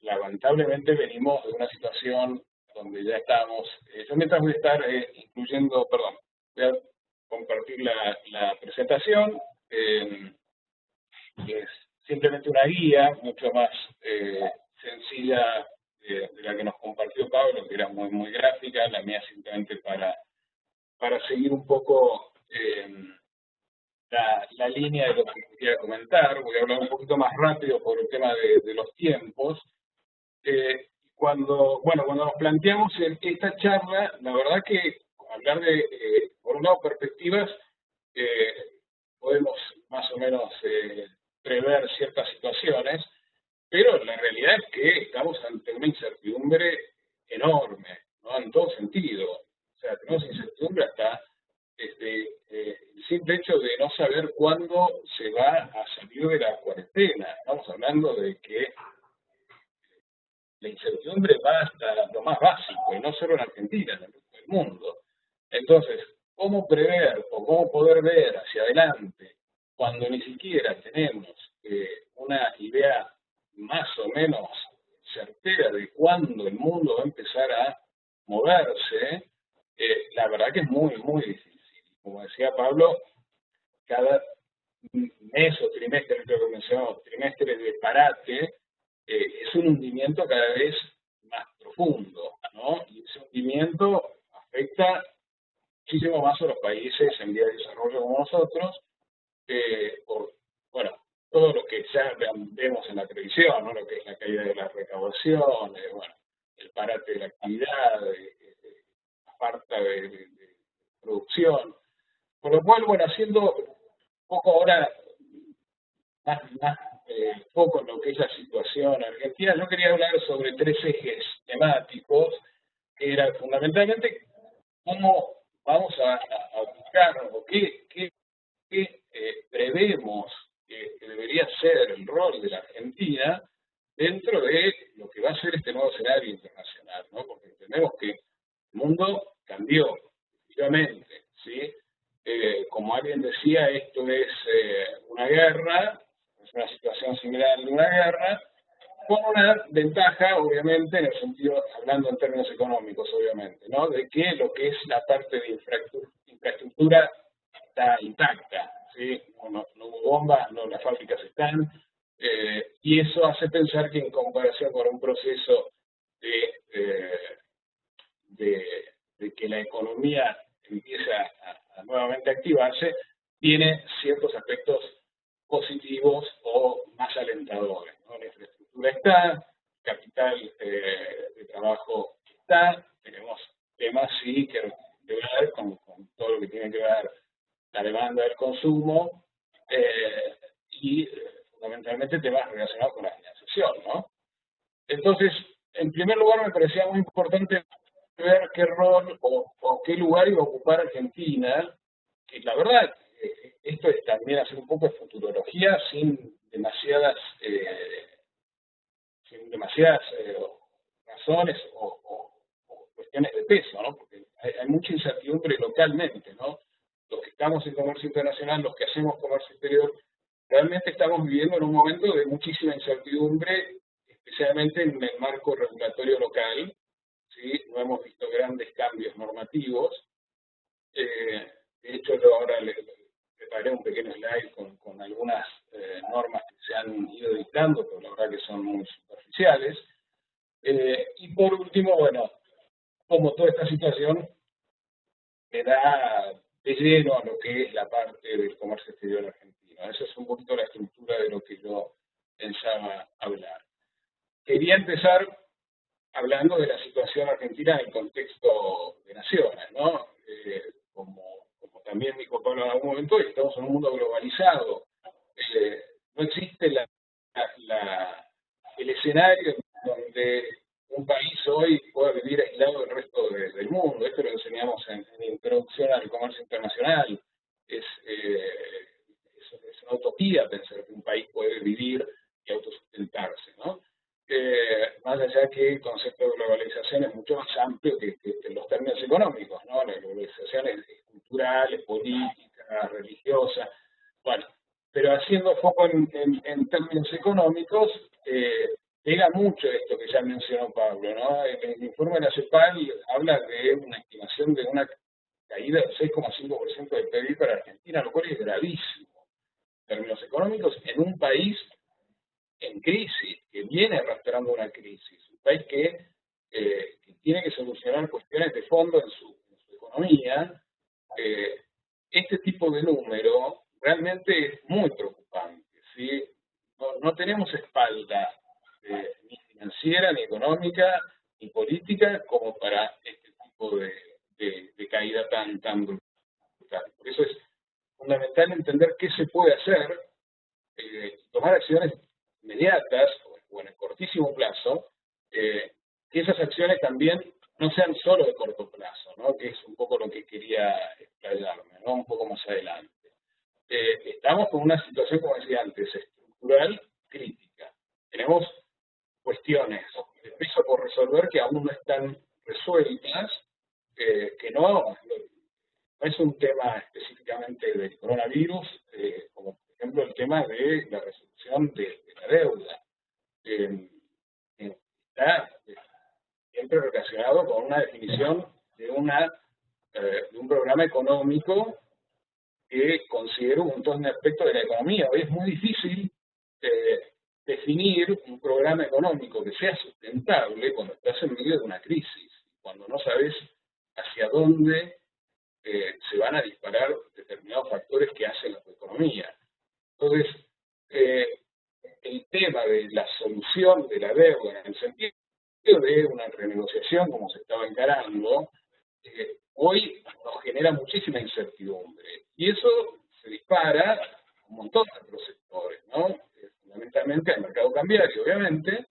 D: lamentablemente venimos de una situación donde ya estamos, yo mientras voy a estar incluyendo, perdón, voy a compartir la presentación, que es simplemente una guía mucho más sencilla de la que nos compartió Pablo, que era muy gráfica, la mía simplemente para seguir un poco la línea de lo que quería comentar. Voy a hablar un poquito más rápido por el tema de los tiempos. Cuando nos planteamos en esta charla, la verdad que hablar de, por un lado, perspectivas, podemos más o menos prever ciertas situaciones, pero la realidad es que estamos ante una incertidumbre enorme, ¿no? En todo sentido. O sea, tenemos incertidumbre hasta el simple hecho de no saber cuándo se va a salir de la cuarentena. Estamos hablando de que la incertidumbre va hasta lo más básico, y no solo en Argentina, en el resto del mundo. Entonces, ¿cómo prever o cómo poder ver hacia adelante cuando ni siquiera tenemos una idea más o menos certera de cuándo el mundo va a empezar a moverse? La verdad que es muy difícil. Como decía Pablo, cada mes o trimestre, creo que mencionamos, trimestre de parate, es un hundimiento cada vez más profundo, ¿no? Y ese hundimiento afecta muchísimo más a los países en vía de desarrollo como nosotros, por, bueno, todo lo que ya vemos en la televisión, ¿no? Lo que es la caída de la recaudación, bueno, el parate de la actividad, la falta de producción. Por lo cual, bueno, haciendo un poco ahora más foco en lo que es la situación argentina, yo quería hablar sobre 3 ejes temáticos, que era fundamentalmente cómo vamos a buscar, o qué prevemos que debería ser el rol de la Argentina dentro de lo que va a ser este nuevo escenario internacional, ¿no? Porque entendemos que el mundo cambió, efectivamente, ¿sí? Como alguien decía, esto es una guerra, es una situación similar de una guerra, con una ventaja, obviamente, en el sentido, hablando en términos económicos, obviamente, ¿no? De que lo que es la parte de infraestructura está intacta, ¿sí? No hubo bombas, no, las fábricas están, y eso hace pensar que en comparación con un proceso de que la economía empieza a nuevamente activarse, tiene ciertos aspectos positivos o más alentadores, ¿no? La infraestructura está, capital de trabajo está, tenemos temas sí que ver con todo lo que tiene que ver la demanda del consumo y fundamentalmente temas relacionados con la financiación, ¿no? Entonces, en primer lugar me parecía muy importante ver qué rol o qué lugar iba a ocupar Argentina, que la verdad, esto es también hacer un poco de futurología sin demasiadas razones o cuestiones de peso, ¿no? Porque hay mucha incertidumbre localmente, ¿no? Los que estamos en comercio internacional, los que hacemos comercio exterior, realmente estamos viviendo en un momento de muchísima incertidumbre, especialmente en el marco regulatorio local, ¿sí? No hemos visto grandes cambios normativos. De hecho, yo ahora le preparé un pequeño slide con algunas normas que se han ido dictando, pero la verdad que son muy superficiales. Y por último, bueno, como toda esta situación le da de lleno a lo que es la parte del comercio exterior argentino. Esa es un poquito la estructura de lo que yo pensaba hablar. Quería empezar hablando de la situación argentina en el contexto de naciones, ¿no? Como también dijo Pablo en algún momento, estamos en un mundo globalizado. No existe el escenario donde un país hoy pueda vivir aislado del resto del mundo. Esto lo enseñamos en Introducción al Comercio Internacional. Es una utopía pensar que un país puede vivir y autosustentarse, ¿no? Más allá que el concepto de globalización es mucho más amplio que los términos económicos, ¿no? La globalización es cultural, es política, religiosa, bueno, pero haciendo foco en términos económicos, pega mucho esto que ya mencionó Pablo, ¿no? El informe de la CEPAL habla de una estimación de una caída del 6,5% del PIB para Argentina, lo cual es gravísimo en términos económicos en un país en crisis, que viene arrastrando una crisis, un país que tiene que solucionar cuestiones de fondo en su economía. Este tipo de número realmente es muy preocupante, ¿sí? No tenemos espalda ni financiera, ni económica, ni política como para este tipo de caída tan brutal. Por eso es fundamental entender qué se puede hacer, tomar acciones inmediatas o en el cortísimo plazo, que esas acciones también no sean solo de corto plazo, ¿no? Que es un poco lo que quería explayarme, ¿no? Un poco más adelante. Estamos con una situación, como decía antes, estructural crítica. Tenemos cuestiones de peso por resolver que aún no están resueltas, que no es un tema específicamente del coronavirus, como por ejemplo el tema de la resolución de la deuda. Está siempre relacionado con una definición de un programa económico que considera un montón de aspectos de la economía. Hoy es muy difícil definir un programa económico que sea sustentable cuando estás en medio de una crisis, cuando no sabes hacia dónde se van a disparar determinados factores que hacen a tu economía. Entonces, el tema de la solución de la deuda en el sentido de una renegociación como se estaba encarando, hoy nos genera muchísima incertidumbre. Y eso se dispara a un montón de otros sectores, ¿no? Fundamentalmente fundamentalmente al mercado cambiario, obviamente,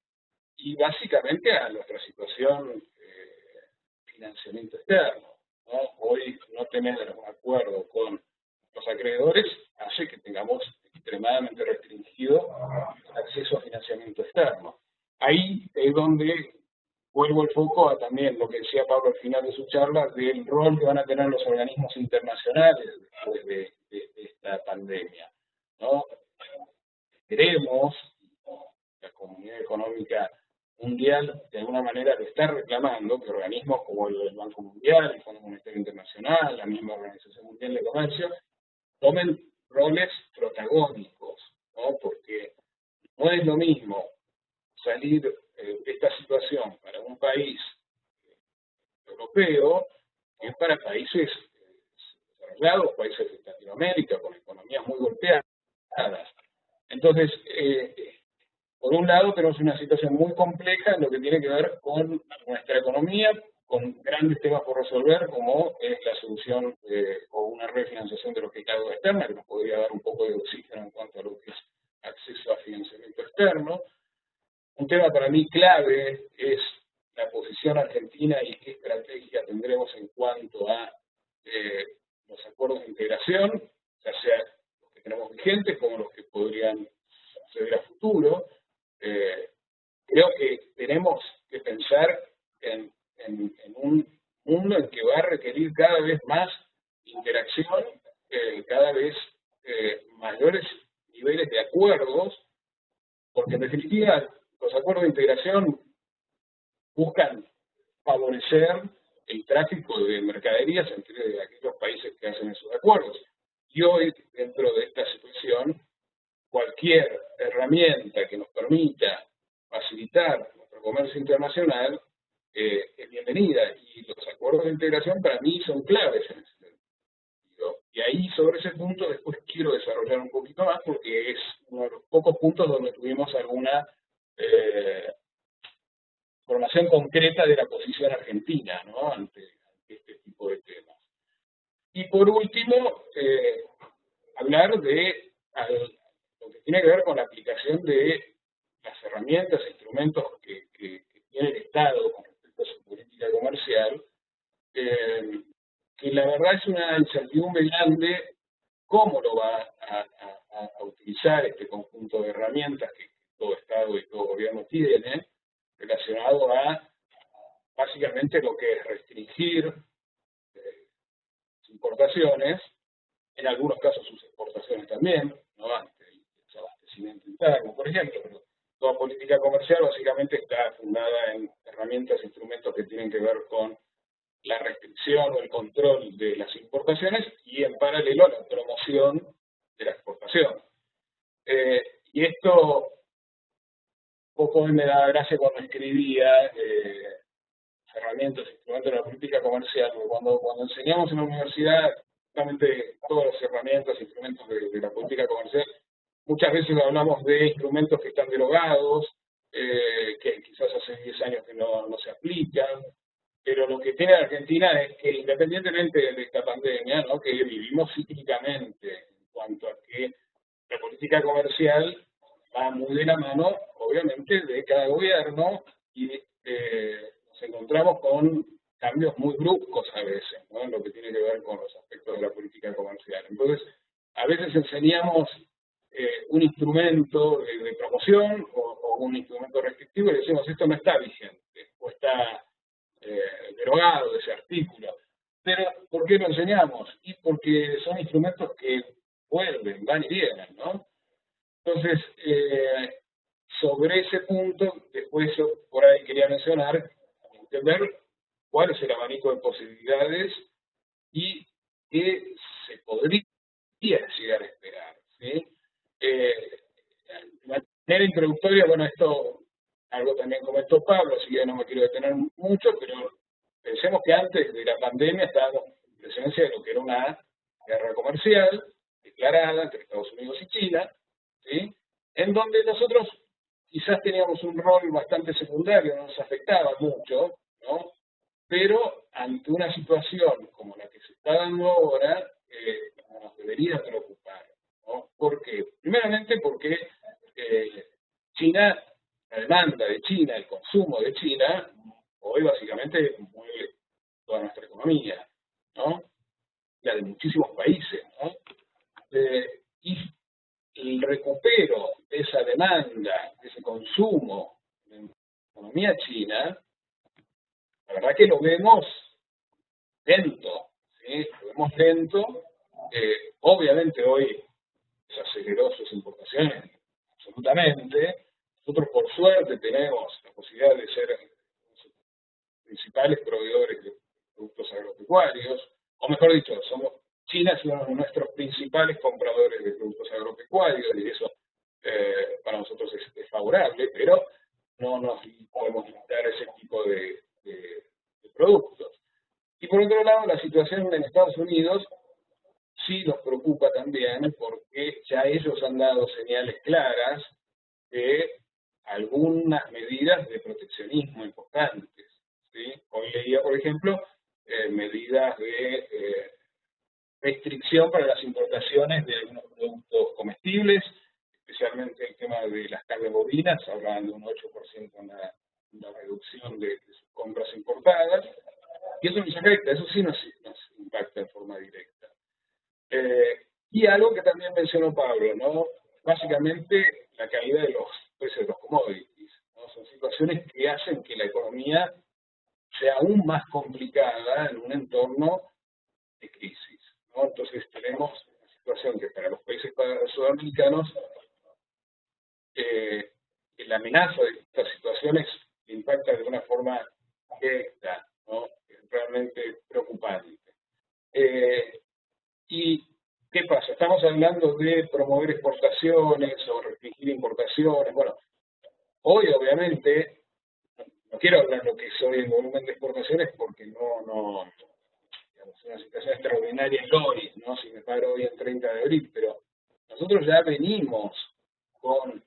D: y básicamente a nuestra situación de financiamiento externo, ¿no? Hoy no tener un acuerdo con los acreedores hace que tengamos extremadamente restringido el acceso a financiamiento externo. Ahí es donde vuelvo el foco a también lo que decía Pablo al final de su charla, del rol que van a tener los organismos internacionales después de esta pandemia, ¿no? Queremos, la Comunidad Económica Mundial de alguna manera lo está reclamando, que organismos como el Banco Mundial, el Fondo Monetario Internacional, la misma Organización Mundial de Comercio, tomen roles protagónicos, ¿no? Porque no es lo mismo salir de esta situación para un país europeo que para países desarrollados, países de Latinoamérica, con economías muy golpeadas. Entonces, por un lado tenemos una situación muy compleja en lo que tiene que ver con nuestra economía, con grandes temas por resolver, como es la solución o una refinanciación de los que es la deuda externa, que nos podría dar un poco de oxígeno en cuanto a lo que es acceso a financiamiento externo. Un tema para mí clave es la posición argentina y qué estrategia tendremos en cuanto a los acuerdos de integración, ya sea los que tenemos vigentes como los que podrían suceder a futuro. Creo que tenemos que pensar en un mundo en que va a requerir cada vez más interacción, cada vez mayores niveles de acuerdos, porque en definitiva los acuerdos de integración buscan favorecer el tráfico de mercaderías entre aquellos países que hacen esos acuerdos. Y hoy, dentro de esta situación, cualquier herramienta que nos permita facilitar nuestro comercio internacional es bienvenida. Y los acuerdos de integración para mí son claves en ese sentido. Y ahí, sobre ese punto, después quiero desarrollar un poquito más porque es uno de los pocos puntos donde tuvimos alguna formación concreta de la posición argentina, ¿no? ante este tipo de temas. Y por último, hablar de lo que tiene que ver con la aplicación de las herramientas e instrumentos que tiene el Estado con respecto a su política comercial, que la verdad es una incertidumbre grande cómo lo va a utilizar este conjunto de herramientas que todo Estado y todo gobierno tiene, relacionado a básicamente lo que es restringir importaciones, en algunos casos sus exportaciones también, ¿no? Ante el desabastecimiento interno, por ejemplo, pero toda política comercial básicamente está fundada en herramientas e instrumentos que tienen que ver con la restricción o el control de las importaciones y en paralelo la promoción de la exportación. Y esto poco me da gracia cuando escribía herramientas, instrumentos de la política comercial, porque cuando enseñamos en la universidad justamente todas las herramientas, instrumentos de la política comercial, muchas veces hablamos de instrumentos que están derogados, que quizás hace 10 años que no se aplican, pero lo que tiene Argentina es que independientemente de esta pandemia, ¿no? que vivimos cíclicamente en cuanto a que la política comercial va muy de la mano, obviamente, de cada gobierno y nos encontramos con cambios muy bruscos a veces, ¿no? En lo que tiene que ver con los aspectos de la política comercial. Entonces, a veces enseñamos un instrumento de promoción o un instrumento restrictivo y decimos esto no está vigente o está derogado ese artículo. Pero, ¿por qué lo enseñamos? Y porque son instrumentos que vuelven, van y vienen, ¿no? Entonces, sobre ese punto, después yo por ahí quería mencionar, entender cuál es el abanico de posibilidades y qué se podría llegar a esperar, ¿sí? De manera introductoria, bueno, esto algo también comentó Pablo, así que no me quiero detener mucho, pero pensemos que antes de la pandemia estábamos en presencia de lo que era una guerra comercial declarada entre Estados Unidos y China, ¿sí? En donde nosotros quizás teníamos un rol bastante secundario, no nos afectaba mucho, ¿no? Pero ante una situación como la que se está dando ahora, nos debería preocupar, ¿no? ¿Por qué? Primeramente porque China, la demanda de China, el consumo de China, hoy básicamente mueve toda nuestra economía, ¿no? La de muchísimos países, ¿no? Y el recupero de esa demanda, de ese consumo de la economía china, la verdad que lo vemos lento, ¿sí? Lo vemos lento. Obviamente hoy se aceleró sus importaciones, absolutamente. Nosotros por suerte tenemos la posibilidad de ser los principales proveedores de productos agropecuarios, o mejor dicho, China es uno de nuestros principales compradores de productos agropecuarios, y eso para nosotros es favorable, pero no nos podemos limitar a ese tipo de productos. Y por otro lado, la situación en Estados Unidos sí nos preocupa también, porque ya ellos han dado señales claras de algunas medidas de proteccionismo importantes, ¿sí? Hoy leía, por ejemplo, medidas de restricción para las importaciones de algunos productos comestibles, especialmente el tema de las carnes bovinas, hablaban de un 8% en la reducción de sus compras importadas, y eso nos afecta, eso sí nos impacta en forma directa. Y algo que también mencionó Pablo, ¿no? Básicamente la caída de los precios de los commodities, ¿no? Son situaciones que hacen que la economía sea aún más complicada en un entorno de crisis, ¿no? Entonces tenemos una situación que para los países sudamericanos la amenaza de estas situaciones impacta de una forma directa, ¿no? Es realmente preocupante. ¿Y qué pasa? Estamos hablando de promover exportaciones o restringir importaciones. Bueno, hoy obviamente, no quiero hablar lo que es hoy el volumen de exportaciones porque digamos, es una situación extraordinaria hoy, ¿no? Si me paro hoy el 30 de abril, pero nosotros ya venimos con,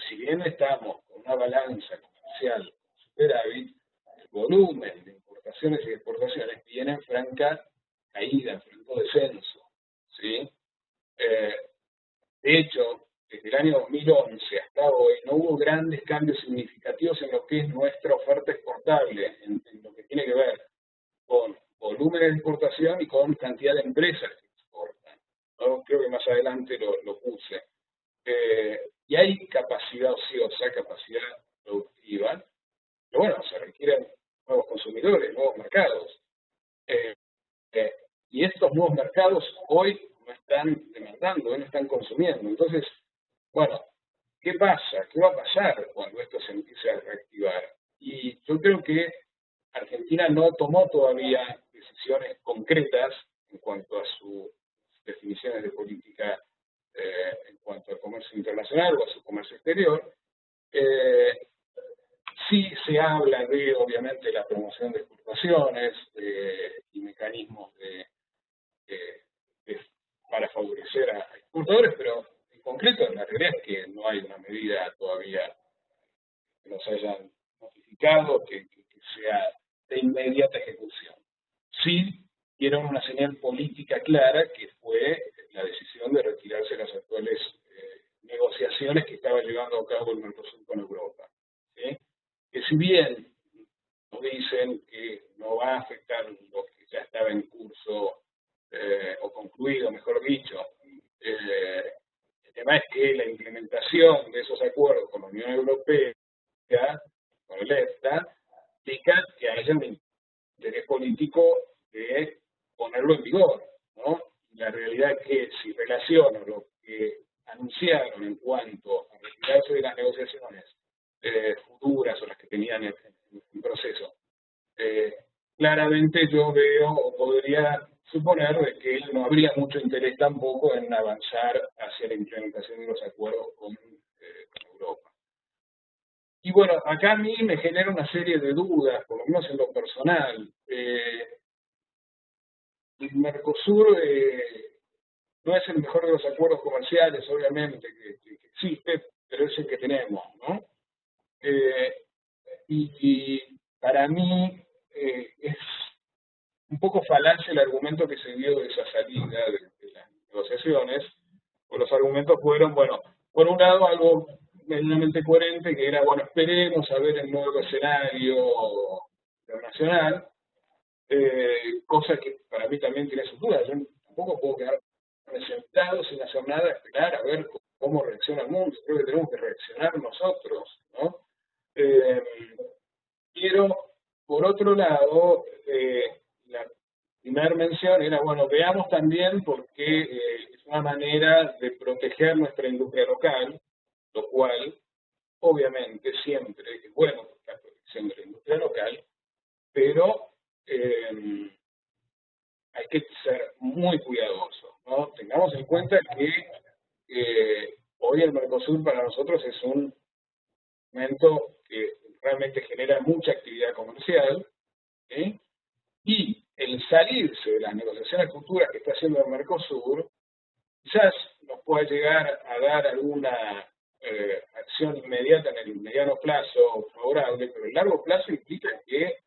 D: si bien estamos con una balanza comercial superávit, el volumen de importaciones y exportaciones viene en franca caída, en franco descenso, ¿sí? De hecho, desde el año 2011 hasta hoy no hubo grandes cambios significativos en lo que es nuestra oferta exportable, en lo que tiene que ver con volúmenes de exportación y con cantidad de empresas que exportan, ¿no? Creo que más adelante lo puse. Y hay capacidad ociosa, capacidad productiva, pero bueno, se requieren nuevos consumidores, nuevos mercados. Y estos nuevos mercados hoy no están demandando, hoy no están consumiendo. Entonces, bueno, ¿qué pasa? ¿Qué va a pasar cuando esto se empiece a reactivar? Y yo creo que Argentina no tomó todavía decisiones concretas en cuanto a sus definiciones de política en cuanto al comercio internacional o a su comercio exterior. Sí se habla de, obviamente, la promoción de exportaciones y mecanismos para favorecer a exportadores, pero en concreto la realidad es que no hay una medida todavía que nos hayan notificado que sea de inmediata ejecución. Sí dieron una señal política clara que fue la decisión de retirarse de las actuales negociaciones que estaba llevando a cabo el Mercosur con Europa, ¿sí? Que si bien nos dicen que no va a afectar lo que ya estaba en curso o concluido, mejor dicho, el tema es que la implementación de esos acuerdos con la Unión Europea, con el EFTA, implica que haya un interés político de ponerlo en vigor, ¿no? La realidad es que si relaciono lo que anunciaron en cuanto a retirarse de las negociaciones futuras o las que tenían en proceso, claramente yo veo o podría suponer de que no habría mucho interés tampoco en avanzar hacia la implementación de los acuerdos con Europa. Y bueno, acá a mí me genera una serie de dudas, por lo menos en lo personal. El Mercosur no es el mejor de los acuerdos comerciales, obviamente, que existe, pero es el que tenemos, ¿no? Y para mí es un poco falacia el argumento que se dio de esa salida de las negociaciones, pues los argumentos fueron, bueno, por un lado algo medianamente coherente, que era, bueno, esperemos a ver el nuevo escenario internacional, cosa que para mí también tiene sus dudas. Yo tampoco puedo quedar sentado sin hacer nada, esperar a ver cómo reacciona el mundo. Creo que tenemos que reaccionar nosotros, ¿no? Pero, por otro lado, la primera mención era, bueno, veamos también porque es una manera de proteger nuestra industria local, lo cual, obviamente, siempre es bueno la protección de la industria local, pero hay que ser muy cuidadosos, ¿no? Tengamos en cuenta que hoy el Mercosur para nosotros es un momento que realmente genera mucha actividad comercial, ¿sí? Y el salirse de las negociaciones futuras que está haciendo el Mercosur, quizás nos pueda llegar a dar alguna acción inmediata en el mediano plazo favorable, pero el largo plazo implica que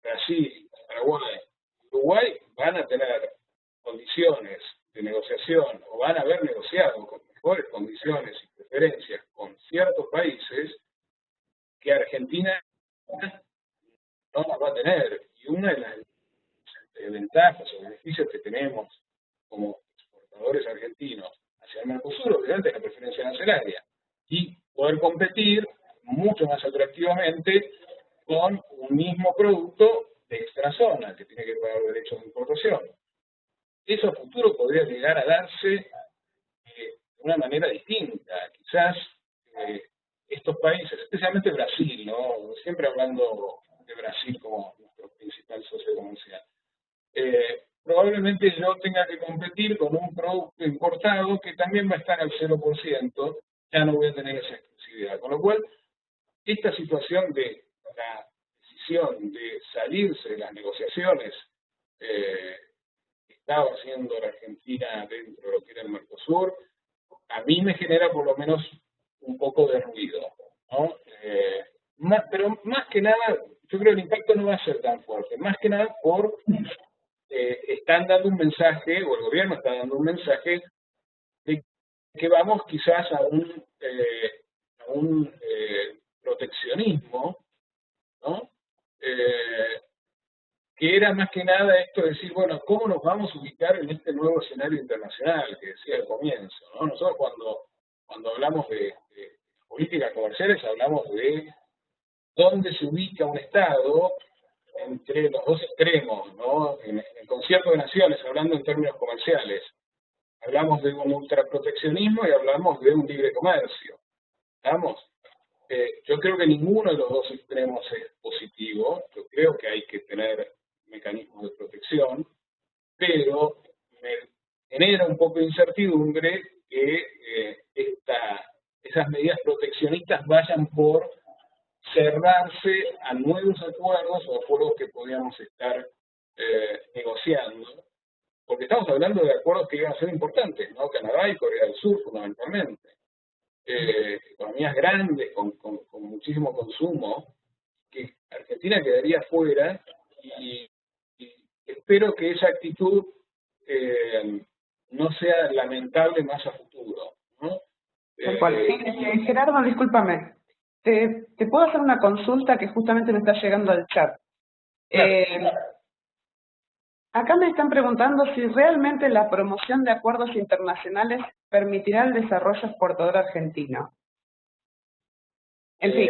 D: Brasil, Paraguay, Uruguay van a tener condiciones de negociación o van a haber negociado con mejores condiciones y preferencias con ciertos países que Argentina no las va a tener. Y una de las ventajas o beneficios que tenemos como exportadores argentinos hacia el Mercosur, obviamente, es la preferencia arancelaria y poder competir mucho más atractivamente con un mismo producto de extrazona que tiene que pagar derechos de importación. Eso a futuro podría llegar a darse de una manera distinta. Quizás estos países, especialmente Brasil, ¿no? Siempre hablando de Brasil como nuestro principal socio comercial, probablemente yo tenga que competir con un producto importado que también va a estar al 0%, ya no voy a tener esa exclusividad. Con lo cual, esta situación de la decisión de salirse de las negociaciones que estaba haciendo la Argentina dentro de lo que era el Mercosur, a mí me genera por lo menos un poco de ruido, ¿no? Pero más que nada, yo creo que el impacto no va a ser tan fuerte, más que nada por están dando un mensaje, o el gobierno está dando un mensaje, de que vamos quizás a un proteccionismo, ¿no? Que era más que nada esto de decir, bueno, ¿cómo nos vamos a ubicar en este nuevo escenario internacional que decía al comienzo, ¿no? Nosotros cuando hablamos de políticas comerciales hablamos de dónde se ubica un Estado entre los dos extremos, ¿no? En el concierto de naciones, hablando en términos comerciales. Hablamos de un ultraproteccionismo y hablamos de un libre comercio. ¿Estamos? Yo creo que ninguno de los dos extremos es positivo. Yo creo que hay que tener mecanismos de protección, pero me genera un poco de incertidumbre que esas medidas proteccionistas vayan por cerrarse a nuevos acuerdos o acuerdos que podríamos estar negociando, porque estamos hablando de acuerdos que iban a ser importantes, ¿no? Canadá y Corea del Sur fundamentalmente. Economías grandes con muchísimo consumo, que Argentina quedaría fuera y espero que esa actitud no sea lamentable más a futuro, ¿no?
A: Gerardo, discúlpame. ¿Te puedo hacer una consulta que justamente me está llegando al chat?
D: Claro.
A: Acá me están preguntando si realmente la promoción de acuerdos internacionales permitirá el desarrollo exportador argentino. En fin,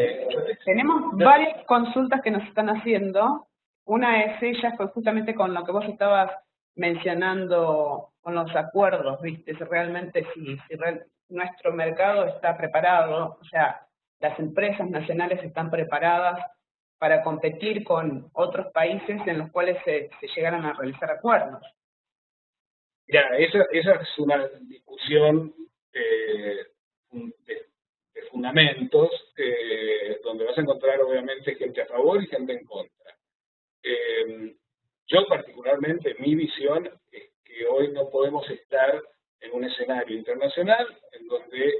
A: tenemos varias consultas que nos están haciendo. Una de ellas fue justamente con lo que vos estabas mencionando con los acuerdos, ¿viste? Si realmente nuestro mercado está preparado, o sea, las empresas nacionales están preparadas para competir con otros países en los cuales se llegaran a realizar acuerdos.
D: Ya, esa es una discusión de fundamentos, donde vas a encontrar obviamente gente a favor y gente en contra. Yo particularmente, mi visión es que hoy no podemos estar en un escenario internacional en donde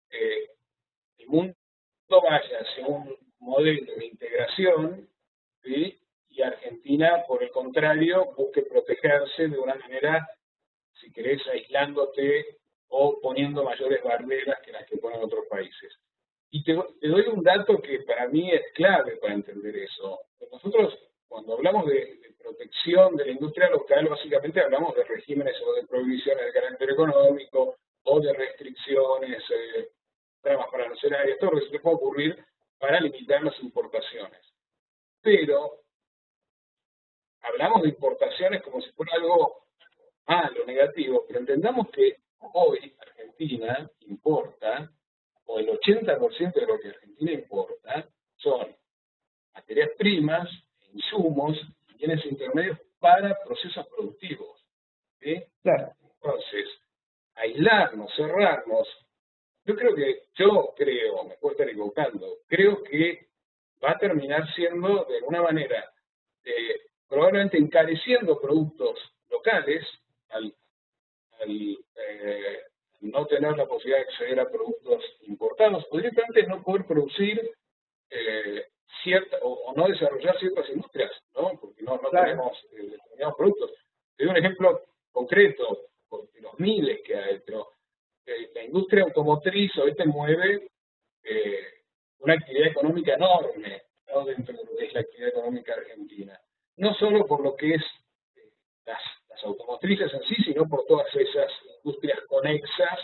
D: el mundo vaya hacia un modelo de integración, ¿sí? Y Argentina, por el contrario, busque protegerse de una manera, si querés, aislándote o poniendo mayores barreras que las que ponen otros países. Y te doy un dato que para mí es clave para entender eso. Nosotros, cuando hablamos de protección de la industria local, básicamente hablamos de regímenes o de prohibiciones de carácter económico o de restricciones, tramas arancelarias, todo lo que se te puede ocurrir para limitar las importaciones. Pero hablamos de importaciones como si fuera algo malo, negativo, pero entendamos que hoy Argentina importa, o el 80% de lo que Argentina importa, son materias primas, insumos, bienes intermedios para procesos productivos. ¿Sí?
A: Claro.
D: Entonces, aislarnos, cerrarnos, yo creo, me puedo estar equivocando, creo que va a terminar siendo de alguna manera probablemente encareciendo productos locales al no tener la posibilidad de acceder a productos importados, o directamente no poder producir o no desarrollar ciertas industrias, ¿no? Porque no
A: claro.
D: tenemos determinados productos. Te doy un ejemplo concreto, de los miles que hay, pero la industria automotriz hoy te mueve una actividad económica enorme, ¿no? Dentro de lo que es la actividad económica argentina. No solo por lo que es las automotrices en sí, sino por todas esas industrias conexas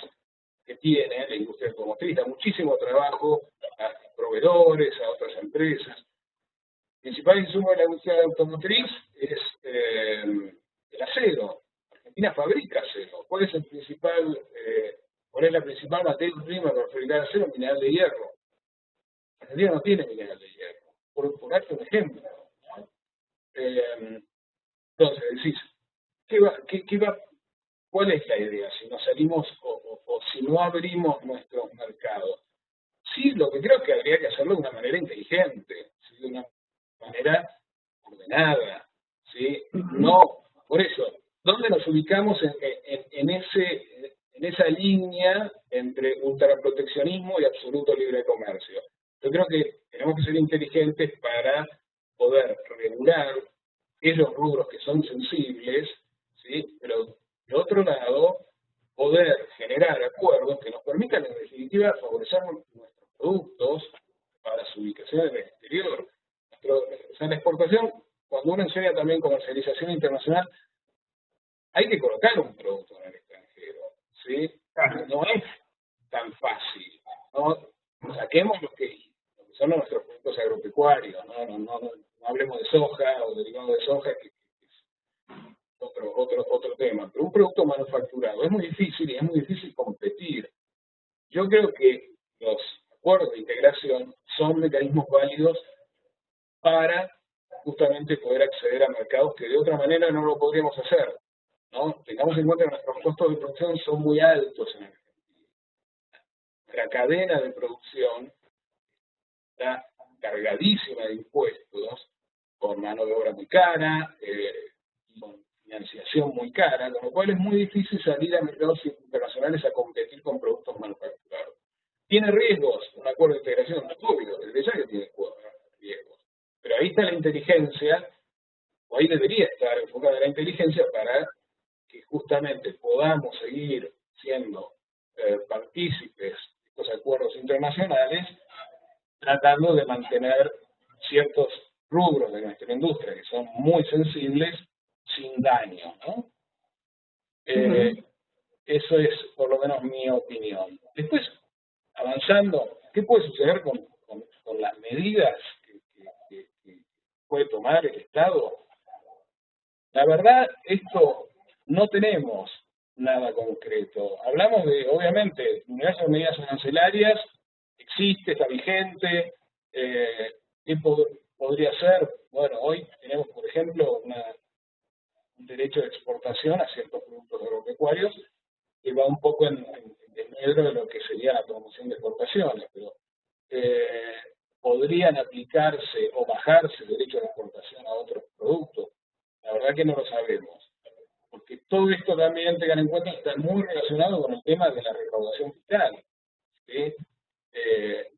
D: que tiene la industria automotriz. Da muchísimo trabajo a proveedores, a otras empresas. El principal insumo de la industria automotriz es el acero. Argentina fabrica acero. ¿Cuál es la principal materia prima para fabricar acero? Mineral de hierro. Argentina no tiene mineral de hierro. Por darte un ejemplo, ¿no? Entonces, decís, ¿cuál es la idea si no salimos o si no abrimos nuestros mercados? Sí, lo que creo que habría que hacerlo de una manera inteligente, ¿sí? De una manera ordenada, ¿sí? No, por eso, ¿dónde nos ubicamos en esa línea entre ultraproteccionismo y absoluto libre comercio? Yo creo que tenemos que ser inteligentes para poder regular esos rubros que son sensibles, ¿sí? Pero de otro lado, poder generar acuerdos que nos permitan en definitiva favorecer nuestros productos para su ubicación en el exterior. En la exportación, cuando uno enseña también comercialización internacional, hay que colocar un producto en el extranjero, ¿sí? No es tan fácil, ¿no? Saquemos lo que son nuestros productos agropecuarios, no hablemos de soja o derivados de soja, que es otro tema, pero un producto manufacturado es muy difícil y es muy difícil competir. Yo creo que los acuerdos de integración son mecanismos válidos para justamente poder acceder a mercados que de otra manera no lo podríamos hacer, ¿no? Tengamos en cuenta que nuestros costos de producción son muy altos en Argentina. La cadena de producción está cargadísima de impuestos, con mano de obra muy cara, con financiación muy cara, con lo cual es muy difícil salir a mercados internacionales a competir con productos manufacturados. ¿Tiene riesgos un acuerdo de integración? Obvio, desde ya que tiene riesgos. Pero ahí está la inteligencia, o ahí debería estar enfocada la inteligencia para que justamente podamos seguir siendo partícipes de estos acuerdos internacionales, tratando de mantener ciertos rubros de nuestra industria que son muy sensibles sin daño, ¿no? Eso es por lo menos mi opinión. Después, avanzando, ¿qué puede suceder con las medidas que puede tomar el Estado? La verdad, esto no tenemos nada concreto. Hablamos de, obviamente, el universo de medidas arancelarias, existe, está vigente. ¿Qué podría ser? Bueno, hoy tenemos, por ejemplo, un derecho de exportación a ciertos productos agropecuarios que va un poco en desmedro de lo que sería la promoción de exportaciones, pero podrían aplicarse o bajarse el derecho de exportación a otros productos. La verdad que no lo sabemos, porque todo esto también, tengan en cuenta, está muy relacionado con el tema de la recaudación fiscal, ¿sí?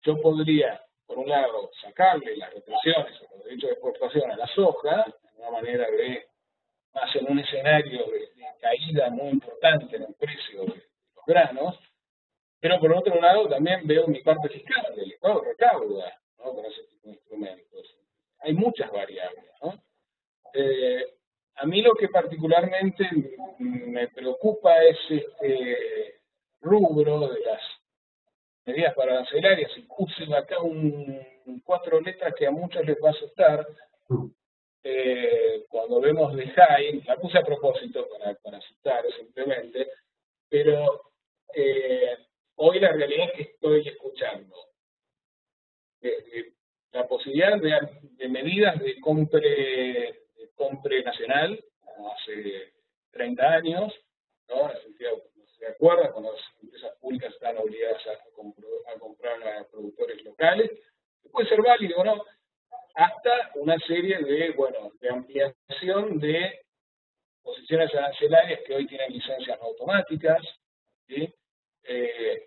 D: Yo podría, por un lado, sacarle las retenciones o los derechos de exportación a la soja, de una manera más en un escenario de caída muy importante en el precio de los los granos, pero por otro lado también veo mi parte fiscal, el Estado recauda, ¿no?, con ese tipo de instrumentos. Hay muchas variables, ¿no? A mí lo que particularmente me preocupa es este rubro de las medidas arancelarias, y puse acá 4 letras que a muchos les va a asustar. Cuando vemos de high, la puse a propósito para asustar simplemente, pero hoy la realidad es que estoy escuchando la posibilidad de medidas de compre nacional, como hace 30 años, ¿no? En el sentido, ¿se acuerdan? Cuando las empresas públicas están obligadas a comprar a productores locales, que puede ser válido o no, hasta una serie de ampliación de posiciones arancelarias que hoy tienen licencias no automáticas, ¿sí?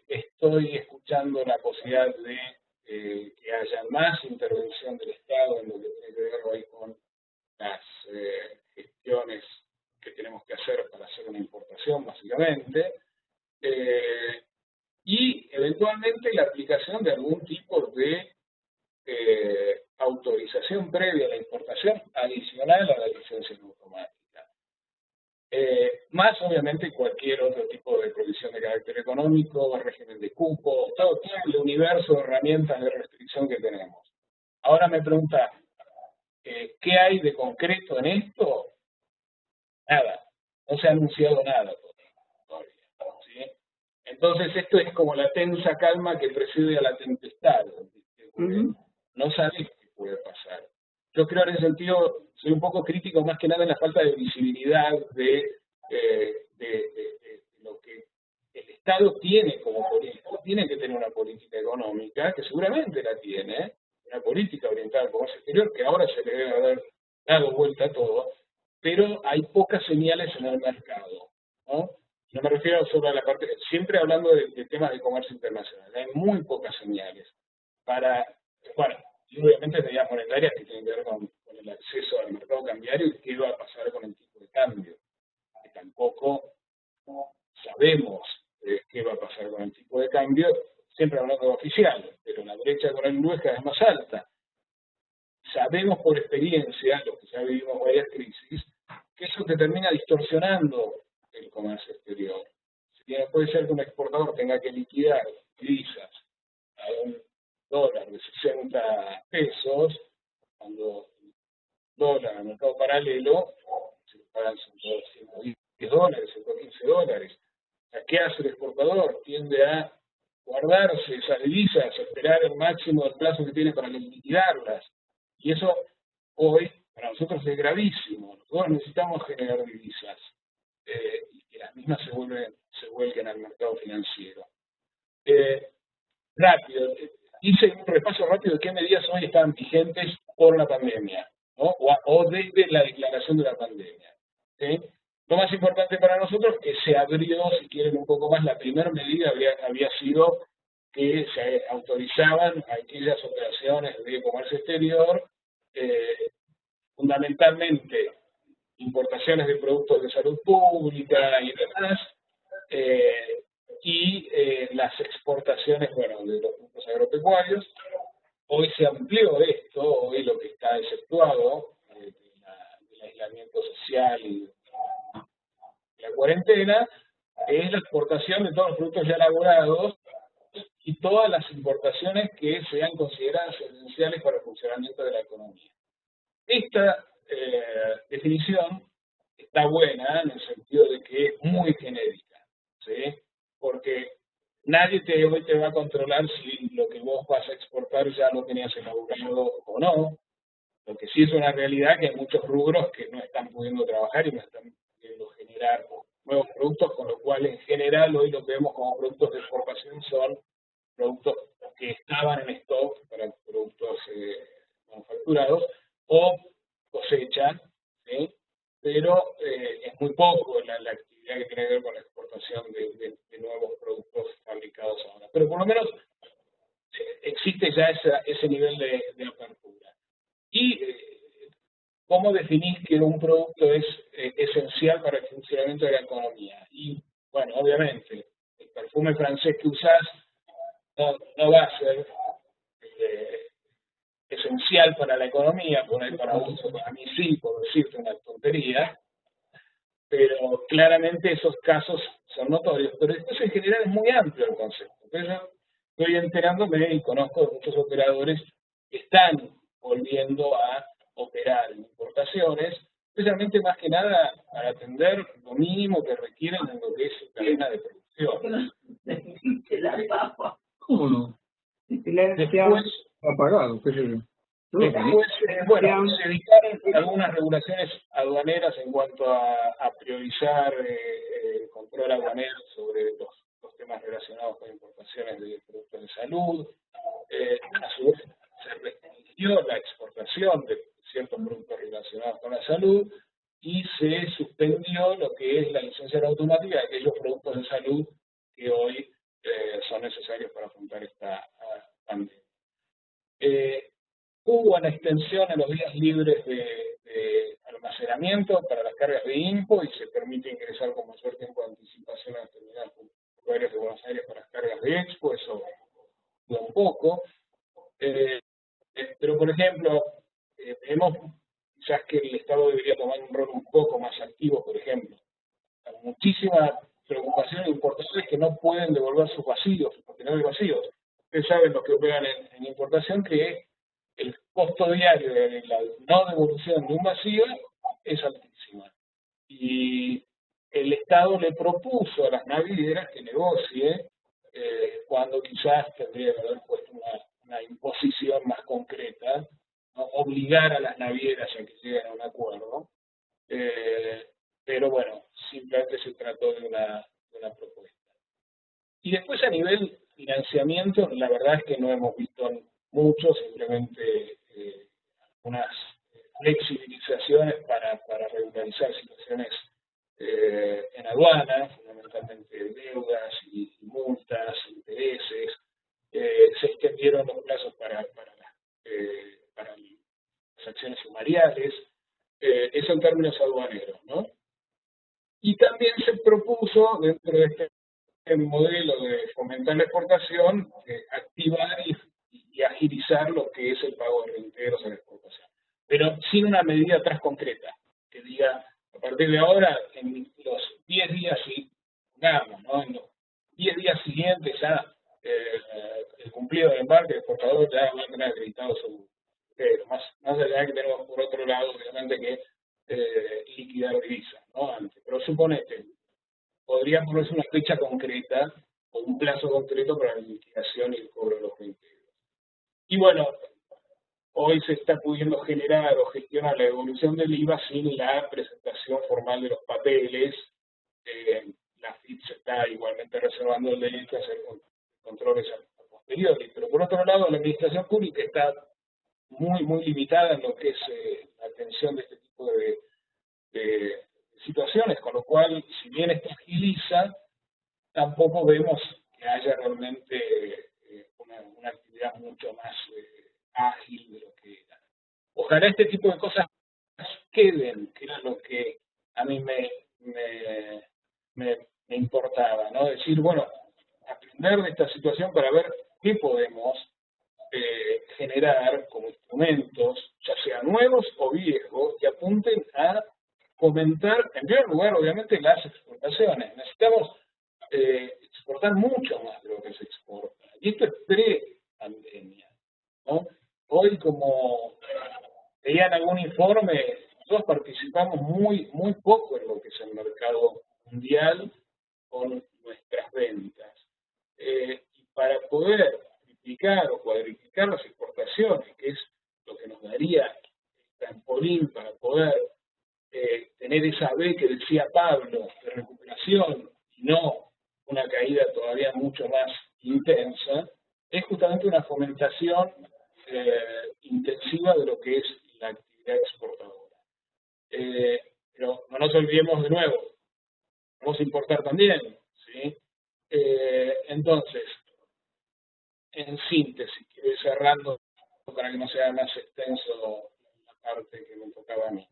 D: Estoy escuchando la posibilidad de que haya más intervención del Estado en lo que tiene que ver hoy con las gestiones que tenemos que hacer para hacer una importación, básicamente, y eventualmente la aplicación de algún tipo de autorización previa a la importación adicional a la licencia no automática. Más obviamente cualquier otro tipo de provisión de carácter económico, régimen de cupo, todo el universo de herramientas de restricción que tenemos. Ahora me pregunta, ¿qué hay de concreto en esto? Nada, no se ha anunciado nada todavía, ¿sí? Entonces esto es como la tensa calma que precede a la tempestad, no sabes qué puede pasar. Yo creo en ese sentido, soy un poco crítico más que nada en la falta de visibilidad de lo que el Estado tiene como política. Tiene que tener una política económica, que seguramente la tiene, una política orientada al comercio exterior, que ahora se le debe haber dado vuelta a todo, pero hay pocas señales en el mercado, ¿no? No me refiero solo a la parte, siempre hablando de temas de comercio internacional, hay muy pocas señales para, bueno, y obviamente medidas monetarias que tienen que ver con el acceso al mercado cambiario y qué va a pasar con el tipo de cambio, que tampoco sabemos qué va a pasar con el tipo de cambio, siempre hablando de oficial, pero la brecha con el NUE es cada vez más alta. Sabemos por experiencia, los que ya vivimos varias crisis, que eso te termina distorsionando el comercio exterior. Puede ser que un exportador tenga que liquidar divisas a $1 de 60 pesos, cuando el dólar al mercado paralelo se le pagan $110, $115. ¿Qué hace el exportador? Tiende a guardarse esas divisas, a esperar el máximo del plazo que tiene para liquidarlas. Y eso hoy para nosotros es gravísimo. Nosotros necesitamos generar divisas y que las mismas se vuelquen al mercado financiero. Rápido, hice un repaso rápido de qué medidas hoy están vigentes por la pandemia, ¿no? o desde la declaración de la pandemia, ¿sí? Lo más importante para nosotros es que se abrió, si quieren un poco más, la primera medida había sido que se autorizaban aquellas operaciones de comercio exterior, fundamentalmente importaciones de productos de salud pública y demás, y las exportaciones, bueno, de los productos agropecuarios. Hoy se amplió esto, hoy lo que está exceptuado del aislamiento social y la cuarentena es la exportación de todos los productos ya elaborados y todas las importaciones que sean consideradas esenciales para el funcionamiento de la economía. Esta definición está buena en el sentido de que es muy genérica, ¿sí? Porque nadie hoy te va a controlar si lo que vos vas a exportar ya lo tenías elaborado o no. Lo que sí es una realidad que hay muchos rubros que no están pudiendo trabajar y no están pudiendo generar nuevos productos, con lo cual en general hoy lo que vemos como productos de exportación son productos que estaban en stock para productos manufacturados o cosechan, ¿sí? Pero es muy poco la actividad que tiene que ver con la exportación de nuevos productos fabricados ahora. Pero por lo menos existe ya ese nivel de apertura. Y ¿cómo definís que un producto es esencial para el funcionamiento de la economía? Y, bueno, obviamente, perfume francés que usás no va a ser esencial para la economía, por ahí para uso, para mí sí, por decirte una tontería, pero claramente esos casos son notorios. Pero después en general es muy amplio el concepto. Entonces yo estoy enterándome y conozco de muchos operadores que están volviendo a operar en importaciones, especialmente más que nada para atender lo mínimo que requieren en lo que es su cadena de producción.
E: ¿Cómo no?
D: Después,
E: Apagado, qué sé yo.
D: después bueno, se dictaron algunas regulaciones aduaneras en cuanto a priorizar el control aduanero sobre los temas relacionados con importaciones de productos de salud. A su vez, se restringió la exportación de ciertos productos relacionados con la salud y se suspendió lo que es la licencia automática de aquellos productos de salud que hoy son necesarios para afrontar esta pandemia. Hubo una extensión en los días libres de almacenamiento para las cargas de INPO y se permite ingresar con mayor tiempo de anticipación a determinados lugares de Buenos Aires para las cargas de Expo, eso ayuda un poco. Pero, por ejemplo, vemos quizás que el Estado debería tomar un rol un poco más activo, por ejemplo. Hay muchísima preocupación de importadores que no pueden devolver sus vacíos, sus contenedores vacíos. Ustedes saben, los que operan en importación, que el costo diario de la no devolución de un vacío es altísima. Y el Estado le propuso a las navieras que negocie cuando quizás tendría que haber puesto una imposición más concreta, ¿no? Obligar a las navieras a que lleguen a un acuerdo. Pero bueno, simplemente se trató de una propuesta. Y después a nivel financiamiento, la verdad es que no hemos visto mucho, simplemente unas flexibilizaciones para regularizar situaciones en aduana, fundamentalmente deudas y multas, intereses. Se extendieron los plazos para las acciones sumariales, eso en términos aduaneros, ¿no? Y también se propuso, dentro de este modelo de fomentar la exportación, activar y agilizar lo que es el pago de reintegros a la exportación. Pero sin una medida atrás concreta, que diga, a partir de ahora, en los 10 días, ¿no? En los 10 días siguientes ya el cumplido del embarque, el exportador ya va a tener acreditado su más allá de que tenemos por otro lado, obviamente, que liquidar divisa, ¿no? Antes. Pero suponete, podría ponerse una fecha concreta o un plazo concreto para la liquidación y el cobro de los reintegros. Y bueno, hoy se está pudiendo generar o gestionar la devolución del IVA sin la presentación formal de los papeles. La FIP se está igualmente reservando el derecho a hacer controles a posteriori. Pero por otro lado, la administración pública está muy limitada en lo que es la atención de este tipo de situaciones, con lo cual, si bien esto agiliza, tampoco vemos que haya realmente una actividad mucho más ágil de lo que era. Ojalá este tipo de cosas queden, que era lo que a mí me importaba, ¿no? Decir, bueno, aprender de esta situación para ver qué podemos generar como instrumentos, ya sean nuevos o viejos, que apunten a fomentar, en primer lugar, obviamente, las exportaciones. Necesitamos exportar mucho más de lo que se exporta. Y esto es pre-pandemia, ¿no? Hoy, como veían algún informe, nosotros participamos muy poco en lo que es el mercado mundial con nuestras ventas. Y para poder triplicar o cuadriplicar las exportaciones, que es lo que nos daría el trampolín para poder tener esa B que decía Pablo, de recuperación, y no una caída todavía mucho más intensa, es justamente una fomentación intensiva de lo que es la actividad exportadora. Pero no nos olvidemos de nuevo, vamos a importar también, ¿sí? Entonces, en síntesis, quiero ir cerrando para que no sea más extenso la parte que me tocaba a mí.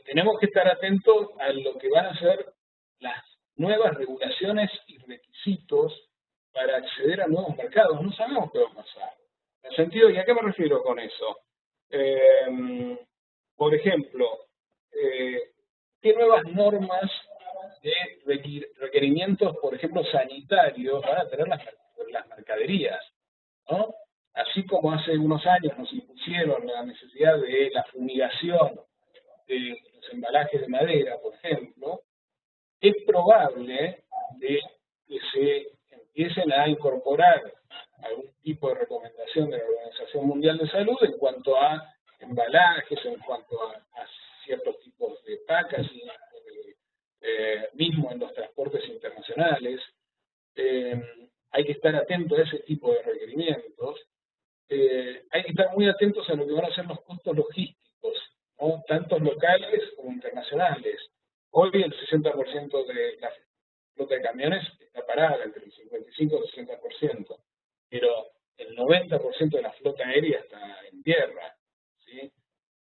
D: Tenemos que estar atentos a lo que van a ser las nuevas regulaciones y requisitos para acceder a nuevos mercados. No sabemos qué va a pasar. En el sentido, ¿y a qué me refiero con eso? Por ejemplo, ¿qué nuevas normas de requerimientos, por ejemplo, sanitarios, van a tener las mercaderías, ¿no? Así como hace unos años nos impusieron la necesidad de la fumigación de los embalajes de madera, por ejemplo, es probable de que se empiecen a incorporar algún tipo de recomendación de la Organización Mundial de Salud en cuanto a embalajes, en cuanto a ciertos tipos de packaging, mismo en los transportes internacionales. Hay que estar atento a ese tipo de requerimientos. Hay que estar muy atentos a lo que van a ser los costos logísticos, ¿no? Tanto locales como internacionales. Hoy el 60% de la flota de camiones está parada, entre el 55 y el 60%, pero el 90% de la flota aérea está en tierra, ¿sí?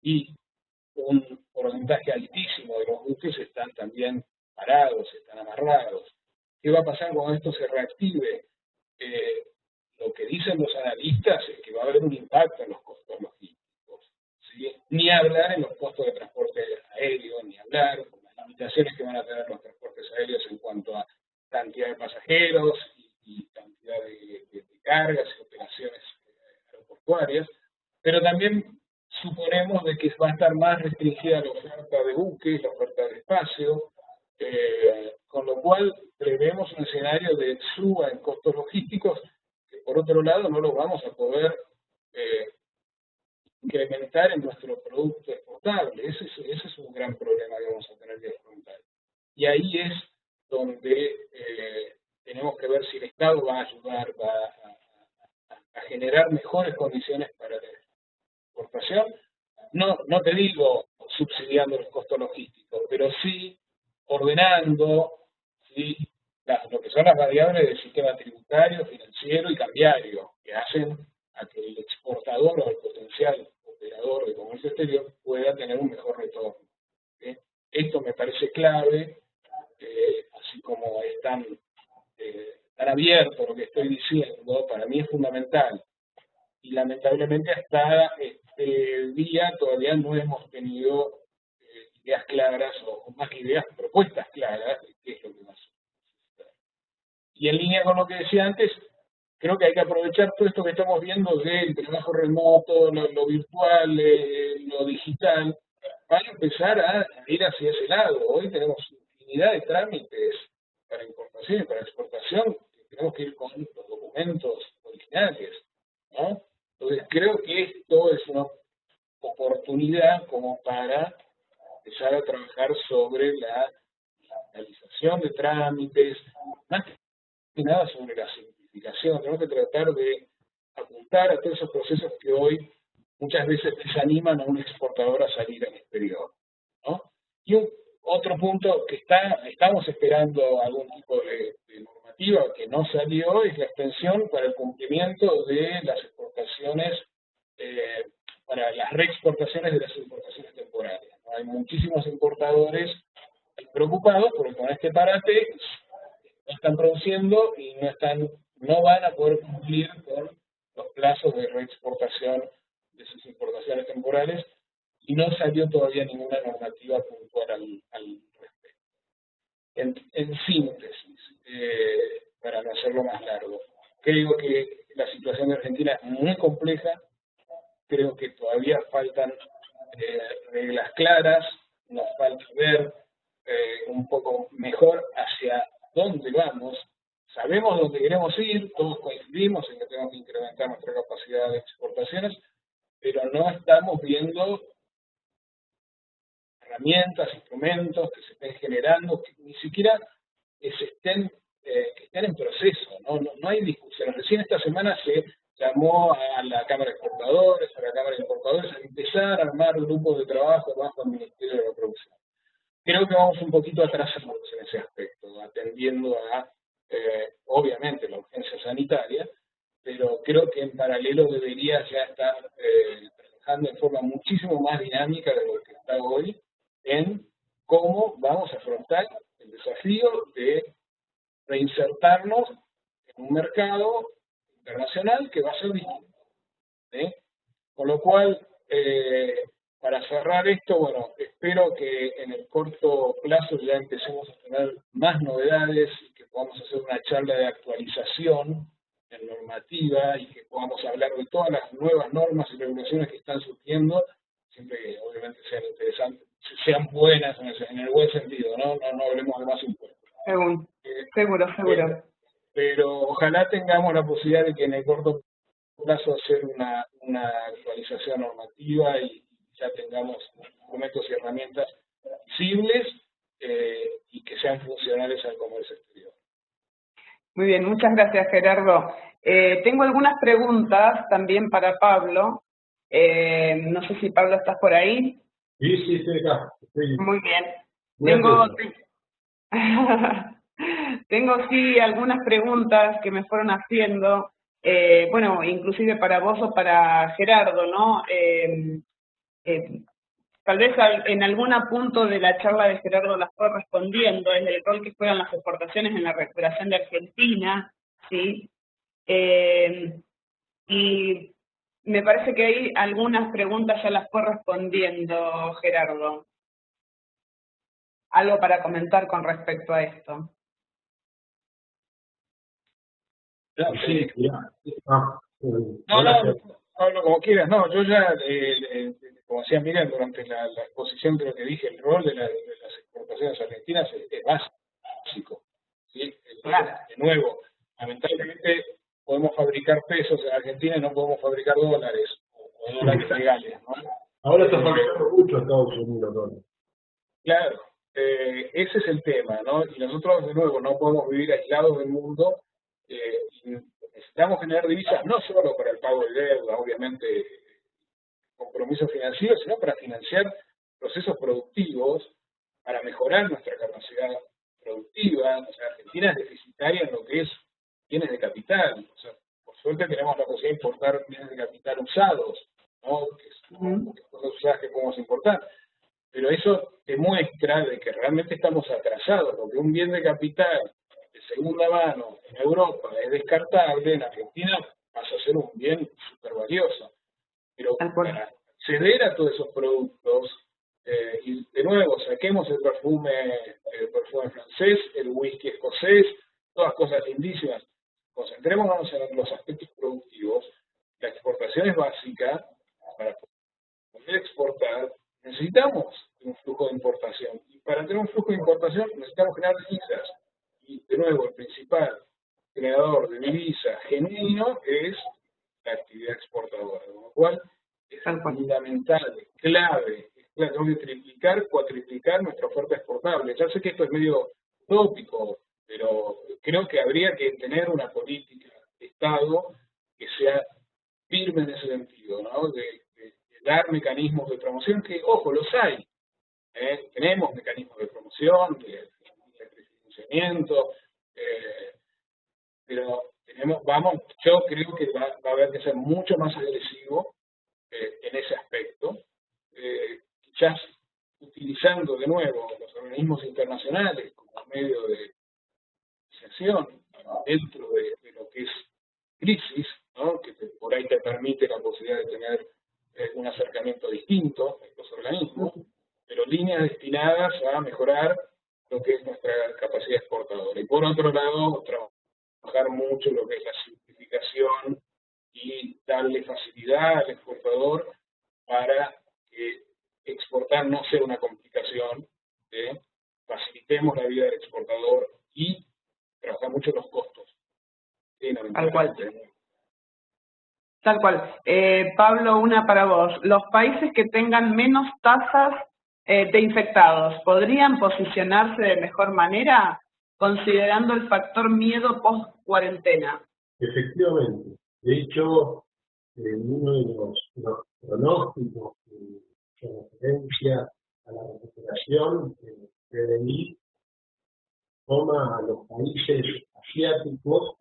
D: Y un porcentaje altísimo de los buques están también parados, están amarrados. ¿Qué va a pasar cuando esto se reactive? Lo que dicen los analistas es que va a haber un impacto en los costos logísticos, ¿sí? Ni hablar en los costos de transporte aéreo, ni hablar con las limitaciones que van a tener los transportes aéreos en cuanto a cantidad de pasajeros y cantidad de cargas y operaciones aeroportuarias, pero también suponemos de que va a estar más restringida la oferta de buques, la oferta de espacio, con lo cual prevemos un escenario de suba en costos logísticos que por otro lado no lo vamos a poder incrementar en nuestro producto exportable. Ese es un gran problema que vamos a tener que afrontar. Y ahí es donde tenemos que ver si el Estado va a ayudar, a generar mejores condiciones para la exportación. No te digo subsidiando los costos logísticos, pero sí ordenando, ¿sí?, lo que son las variables del sistema tributario, financiero y cambiario, que hacen a que el exportador o el potencial operador de comercio exterior pueda tener un mejor retorno, ¿sí? Esto me parece clave, así como es tan abierto lo que estoy diciendo, para mí es fundamental. Y lamentablemente hasta este día todavía no hemos tenido ideas claras, o más que ideas, propuestas claras de qué es lo que va a suceder. Y en línea con lo que decía antes, creo que hay que aprovechar todo esto que estamos viendo del trabajo remoto, lo virtual, lo digital, para empezar a ir hacia ese lado. Hoy tenemos infinidad de trámites para importación y para exportación, que tenemos que ir con los documentos originales, ¿no? Entonces creo que esto es una oportunidad como para empezar a trabajar sobre la digitalización de trámites, más que nada sobre la simplificación. Tenemos que tratar de apuntar a todos esos procesos que hoy muchas veces desaniman a un exportador a salir al exterior, ¿no? Y otro punto que estamos esperando algún tipo de normativa que no salió es la extensión para el cumplimiento de las exportaciones, para las reexportaciones de las importaciones temporarias, ¿no? Hay muchísimos importadores preocupados porque con este parate no están produciendo y no van a poder cumplir con los plazos de reexportación de sus importaciones temporales, y no salió todavía ninguna normativa puntual al respecto. En síntesis, para no hacerlo más largo, creo que la situación de Argentina es muy compleja, creo que todavía faltan reglas claras, nos falta ver un poco mejor hacia dónde vamos. Sabemos dónde queremos ir, todos coincidimos en que tenemos que incrementar nuestra capacidad de exportaciones, pero no estamos viendo herramientas, instrumentos que se estén generando, que ni siquiera que estén en proceso, no hay discusión. Recién esta semana se llamó a la Cámara de Exportadores, a la Cámara de Importadores, a empezar a armar grupos de trabajo bajo el Ministerio de la Producción. Creo que vamos un poquito atrasados en ese aspecto, atendiendo a, obviamente, la urgencia sanitaria, pero creo que en paralelo debería ya estar trabajando en forma muchísimo más dinámica de lo que está hoy en cómo vamos a afrontar el desafío de posicionarnos en un mercado internacional que va a ser distinto. ¿Sí? Con lo cual, para cerrar esto, bueno, espero que en el corto plazo ya empecemos a tener más novedades y que podamos hacer una charla de actualización en normativa y que podamos hablar de todas las nuevas normas y regulaciones que están surgiendo, siempre que obviamente sean interesantes, sean buenas en el buen sentido, no hablemos de más impuestos.
A: Seguro.
D: Pero ojalá tengamos la posibilidad de que en el corto plazo hacer una actualización normativa y ya tengamos instrumentos y herramientas visibles y que sean funcionales al comercio exterior.
A: Muy bien, muchas gracias, Gerardo. Tengo algunas preguntas también para Pablo. No sé si Pablo estás por ahí.
C: Sí, estoy acá.
A: Muy bien.
C: Muy
A: Tengo sí algunas preguntas que me fueron haciendo, bueno, inclusive para vos o para Gerardo, ¿no? Tal vez en algún punto de la charla de Gerardo las fue respondiendo, es el rol que juegan las exportaciones en la recuperación de Argentina, ¿sí? Y me parece que hay algunas preguntas ya las fue respondiendo Gerardo. Algo para comentar con respecto a esto.
C: Sí,
D: Pablo, como quieras. No, yo ya, como decía Miriam, durante la exposición creo que dije, el rol de las exportaciones argentinas es básico. ¿Sí? De nuevo, lamentablemente podemos fabricar pesos en Argentina y no podemos fabricar dólares o dólares legales, ¿no?
C: Ahora está fabricando mucho Estados Unidos, ¿no?
D: Claro, ese es el tema, ¿no? Y nosotros, de nuevo, no podemos vivir aislados del mundo. Y necesitamos generar divisas no solo para el pago de deuda, obviamente, compromisos financieros, sino para financiar procesos productivos, para mejorar nuestra capacidad productiva. O sea, Argentina es deficitaria en lo que es bienes de capital. O sea, por suerte tenemos la posibilidad de importar bienes de capital usados, ¿no? Que son cosas usadas que podemos importar. Pero eso demuestra de que realmente estamos atrasados, porque un bien de capital de segunda mano en Europa es descartable, en Argentina pasa a ser un bien súper valioso. Pero para acceder a todos esos productos, y de nuevo, saquemos el perfume francés, el whisky escocés, todas cosas lindísimas, concentrémonos en los aspectos productivos. La exportación es básica. Para poder exportar necesitamos un flujo de importación, y para tener un flujo de importación necesitamos generar divisas. Y de nuevo, el principal generador de divisas genuino es la actividad exportadora, con lo cual es fundamental, es clave, tenemos que triplicar, cuatriplicar nuestra oferta exportable. Ya sé que esto es medio utópico, pero creo que habría que tener una política de Estado que sea firme en ese sentido, ¿no? De dar mecanismos de promoción, que, ojo, los hay. Tenemos mecanismos de promoción, de financiamiento, pero yo creo que va a haber que ser mucho más agresivo en ese aspecto, quizás utilizando de nuevo los organismos internacionales como medio de negociación dentro de lo que es crisis, ¿no? Que por ahí te permite la posibilidad de tener un acercamiento distinto a estos organismos, pero líneas destinadas a mejorar lo que es nuestra capacidad exportadora. Y por otro lado, trabajar mucho lo que es la simplificación y darle facilidad al exportador para que exportar no sea una complicación, facilitemos la vida del exportador y trabajar mucho los costos.
A: Tal cual. Tal cual. Pablo, una para vos. ¿Los países que tengan menos tasas de infectados podrían posicionarse de mejor manera considerando el factor miedo post-cuarentena?
C: Efectivamente. De hecho, uno de los pronósticos que referencia a la recuperación PDI toma a los países asiáticos,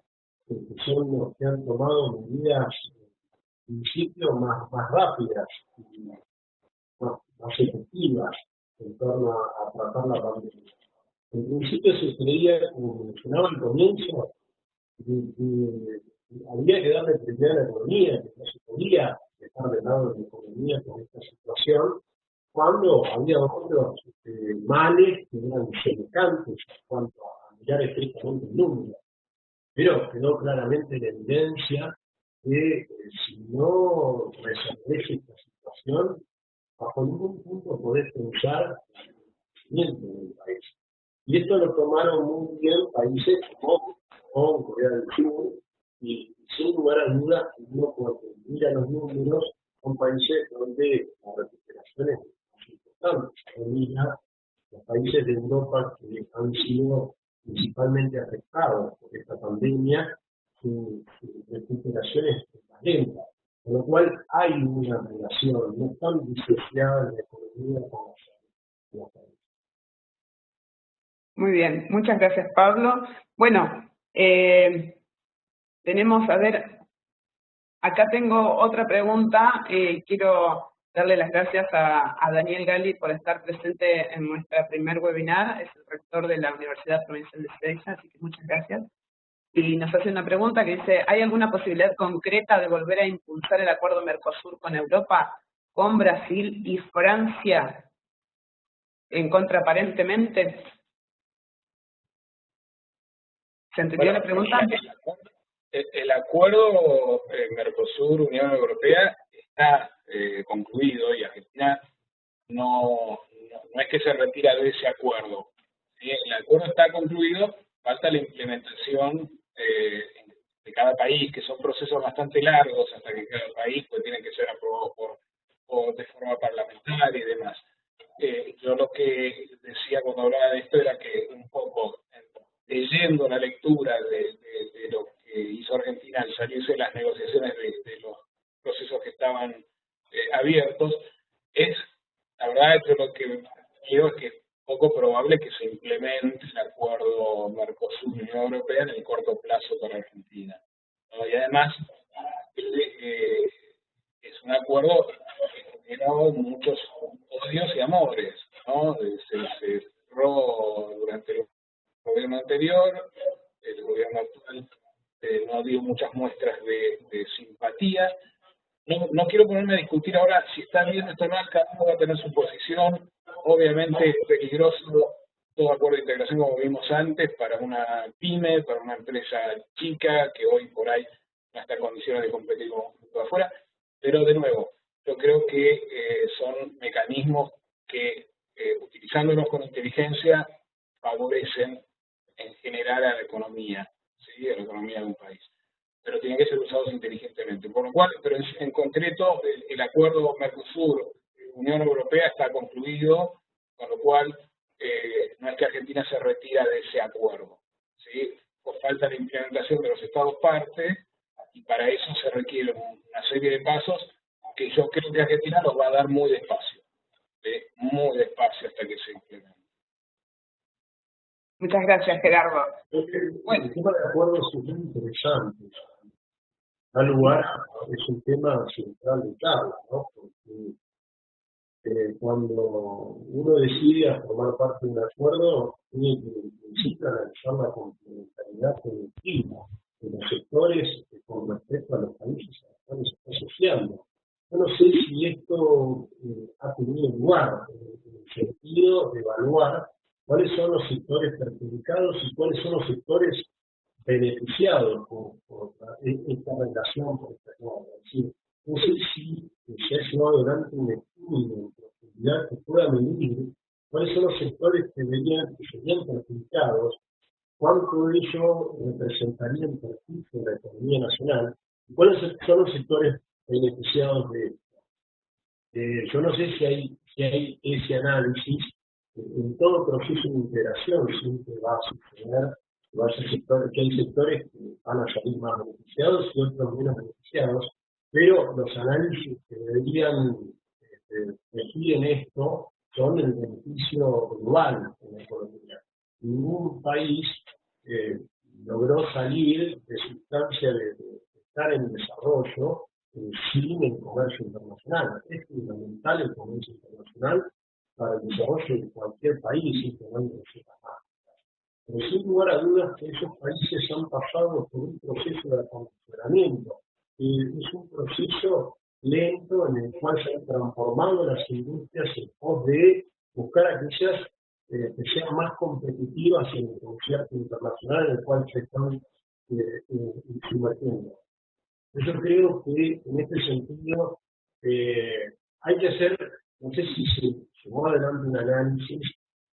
C: que son los que han tomado medidas en principio más rápidas y más efectivas en torno a tratar la pandemia. En principio se creía, como mencionaba al comienzo, había que darle prioridad a la economía, que no se podía dejar de lado la economía con esta situación, cuando había otros males que eran semejantes en cuanto a mirar estrictamente el número. Pero quedó claramente la evidencia que si no resolvés esta situación, bajo ningún punto podés pensar en el crecimiento del país. Y esto lo tomaron muy bien países como Corea del Sur, y sin lugar a dudas, uno cuando mira los números, son países donde la recuperación es más importante. Uno mira los países de Europa que han sido principalmente afectados por esta pandemia, su recuperación es más lenta. Con lo cual hay una relación, no tan disociada de la economía con la salud.
A: Muy bien, muchas gracias, Pablo. Bueno, tenemos, a ver, acá tengo otra pregunta. Quiero darle las gracias a Daniel Gali por estar presente en nuestra primer webinar. Es el rector de la Universidad Provincial de Ezeiza, así que muchas gracias. Y nos hace una pregunta que dice, ¿hay alguna posibilidad concreta de volver a impulsar el acuerdo Mercosur con Europa, con Brasil y Francia en contra aparentemente? ¿Se entendió la pregunta?
D: El acuerdo Mercosur-Unión Europea está concluido y Argentina no es que se retira de ese acuerdo. ¿Sí? El acuerdo está concluido, falta la implementación de cada país, que son procesos bastante largos hasta que cada país pues tiene que ser aprobado de forma parlamentaria y demás. Yo lo que decía cuando hablaba de esto era que un poco leyendo la lectura de lo que hizo Argentina al salirse de las negociaciones de los procesos que estaban abiertos, la verdad, yo lo que creo es que es poco probable que se implemente el acuerdo Mercosur-Unión Europea en el corto plazo para Argentina, ¿no? Y además, es un acuerdo que generó muchos odios y amores, ¿no? Se cerró durante el gobierno anterior, el gobierno actual no dio muchas muestras de simpatía. No quiero ponerme a discutir ahora si está bien o está mal, cada uno va a tener su posición. Obviamente es peligroso todo acuerdo de integración, como vimos antes, para una pyme, para una empresa chica que hoy por ahí no está en condiciones de competir con de afuera. Pero de nuevo, yo creo que son mecanismos que, utilizándolos con inteligencia, favorecen en general a la economía, ¿sí? A la economía de un país. Pero tienen que ser usados inteligentemente. Por lo cual, pero en concreto, el acuerdo Mercosur-Unión Europea está concluido, con lo cual no es que Argentina se retira de ese acuerdo, ¿sí? Por falta de implementación de los Estados partes, y para eso se requiere una serie de pasos que yo creo que Argentina los va a dar muy despacio hasta que se implemente.
A: Muchas gracias, Gerardo.
C: Bueno, el tema de acuerdos es muy interesante. Da lugar, es un tema central de charla, ¿no? Porque cuando uno decide formar parte de un acuerdo, tiene que en principio analizar la complementariedad colectiva de los sectores con respecto a los países a los cuales se está asociando. Yo no sé si esto ha tenido lugar en el sentido de evaluar cuáles son los sectores perjudicados y cuáles son los sectores beneficiados por esta relación, por esta norma. Es decir, no sé si se ha llevado adelante un estudio en profundidad que pueda medir cuáles son los sectores que serían perjudicados, cuánto de ello representaría un perjuicio de la economía nacional y cuáles son los sectores beneficiados de esto. Yo no sé si hay ese análisis. En todo proceso de integración siempre va a suceder que hay sectores que van a salir más beneficiados y otros menos beneficiados, pero los análisis que deberían regir en esto son el beneficio global en la economía. Ningún país logró salir de su instancia de estar en desarrollo sin el comercio internacional. Es fundamental el comercio internacional para el desarrollo de cualquier país, incluyendo recetas básicas. pero sin lugar a dudas que esos países han pasado por un proceso de acondicionamiento. Es un proceso lento en el cual se han transformado las industrias en pos de buscar aquellas que sean más competitivas en el concierto internacional en el cual se están sumergiendo. Yo creo que en este sentido hay que hacer, no sé si se llevó adelante un análisis,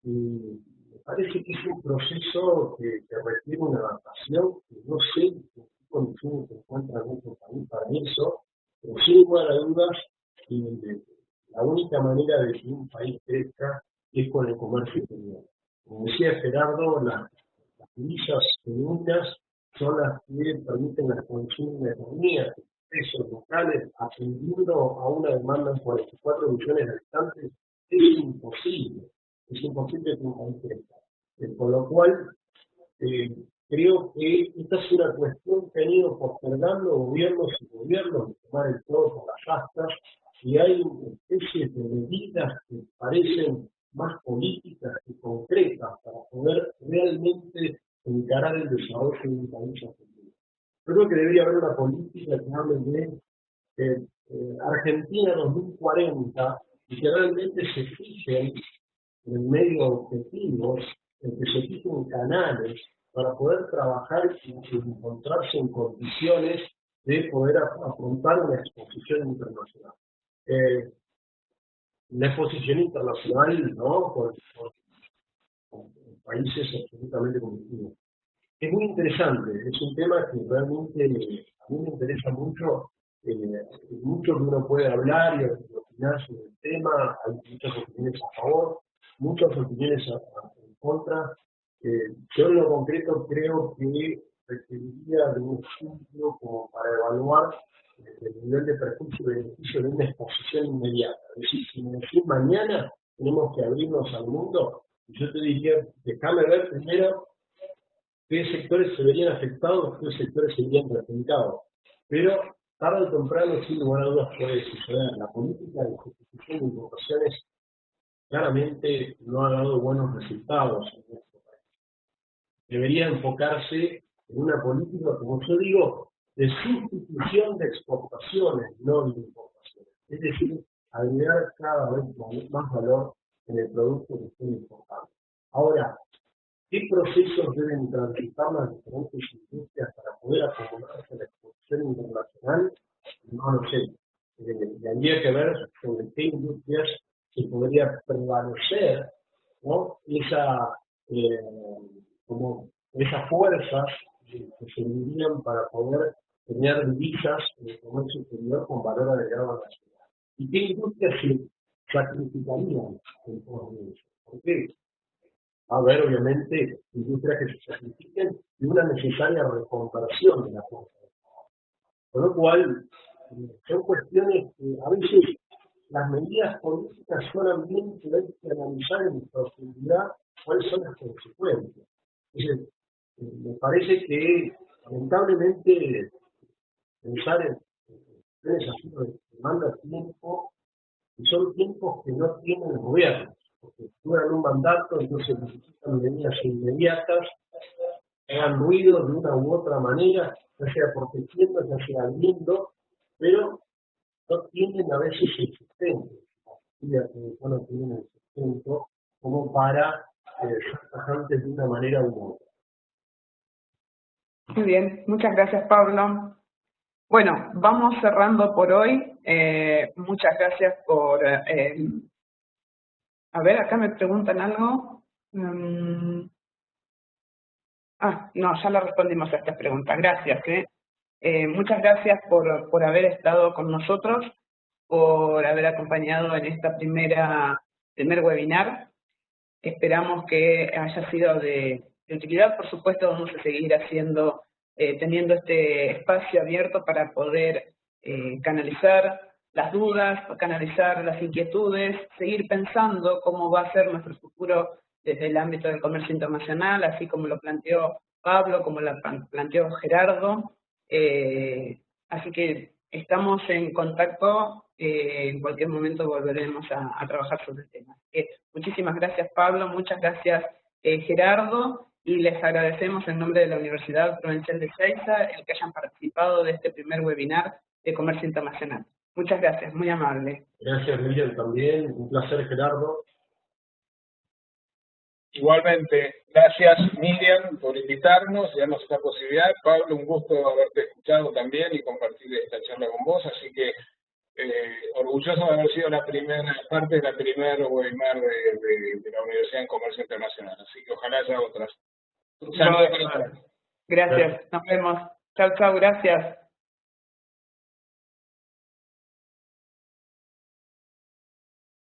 C: y me parece que es un proceso que requiere una adaptación, que no sé en qué condiciones se encuentra nuestro país para eso, pero sin lugar a dudas, la única manera de que un país crezca es con el comercio exterior. Como decía Gerardo, las divisas genuinas son las que permiten la expansión de la economía, pesos locales, atendiendo a una demanda de 44 millones de habitantes, es imposible que un país crezca. Con lo cual, creo que esta es una cuestión que han ido postergando gobiernos y gobiernos de tomar el toro por las astas, y hay especies de medidas que parecen más políticas que concretas para poder realmente encarar el desarrollo de un país argentino. Yo creo que debería haber una política que hable de Argentina 2040 y que realmente se fijen en medio de objetivos, en que se fijen canales para poder trabajar y encontrarse en condiciones de poder afrontar una exposición internacional. Una exposición internacional, ¿no?, con países absolutamente competitivos. Es muy interesante, es un tema que realmente a mí me interesa mucho, mucho que uno puede hablar y opinar sobre el tema, hay muchas opiniones a favor, muchas opiniones en contra. Yo en lo concreto creo que requeriría de un estudio como para evaluar el nivel de perjuicio y beneficio de una exposición inmediata. Es decir, si me decís mañana tenemos que abrirnos al mundo, yo te diría, déjame ver primero qué sectores se verían afectados, qué sectores se verían perjudicados. Pero tarde o temprano, sin lugar a dudas, puede suceder. La política de justificación de importaciones claramente no ha dado buenos resultados en nuestro país. Debería enfocarse en una política, como yo digo, de sustitución de exportaciones, no de importaciones. Es decir, agregar cada vez más valor en el producto que estén importando. Ahora, ¿qué procesos deben transitar las diferentes industrias para poder acomodarse a la exposición internacional? No lo sé. Y habría que ver sobre qué industrias se podría prevalecer, ¿no?, esas fuerzas que servirían para poder tener divisas en el comercio exterior con valor agregado nacional. ¿Y qué industrias se sacrificarían en todo eso? ¿Por qué? Va a haber, obviamente, industrias que se sacrifiquen y una necesaria reconversión de la fuerza de trabajo. Con lo cual, son cuestiones que a veces las medidas políticas suenan bien, pero hay que analizar en profundidad cuáles son las consecuencias. Entonces, me parece que, lamentablemente, pensar en así demanda tiempo, y son tiempos que no tienen los gobiernos, porque duran un mandato, entonces necesitan medidas inmediatas, hagan ruido de una u otra manera, ya sea protegiendo, ya sea viendo, pero no tienen a veces el sustento, no tienen el sustento como para ser tajantes de una manera u otra.
A: Muy bien, muchas gracias, Pablo. Bueno, vamos cerrando por hoy. Muchas gracias por... a ver, acá me preguntan algo. No, ya le respondimos a estas preguntas. Gracias. Muchas gracias por haber estado con nosotros, por haber acompañado en esta primer webinar. Esperamos que haya sido de utilidad. Por supuesto, vamos a seguir teniendo este espacio abierto para poder canalizar las dudas, canalizar las inquietudes, seguir pensando cómo va a ser nuestro futuro desde el ámbito del comercio internacional, así como lo planteó Pablo, como lo planteó Gerardo. Así que estamos en contacto, en cualquier momento volveremos a trabajar sobre el tema. Muchísimas gracias, Pablo, muchas gracias, Gerardo. y les agradecemos en nombre de la Universidad Provincial de Ezeiza el que hayan participado de este primer webinar de Comercio Internacional. Muchas gracias, muy amable.
C: Gracias, Miriam, también. Un placer, Gerardo.
D: Igualmente, gracias Miriam por invitarnos y darnos esta posibilidad. Pablo, un gusto haberte escuchado también y compartir esta charla con vos, así que orgulloso de haber sido la primera parte de la primera webinar de la Universidad en Comercio Internacional, así que ojalá haya otras. Un saludo para todos.
A: Gracias, nos vemos. Chao, chao, gracias.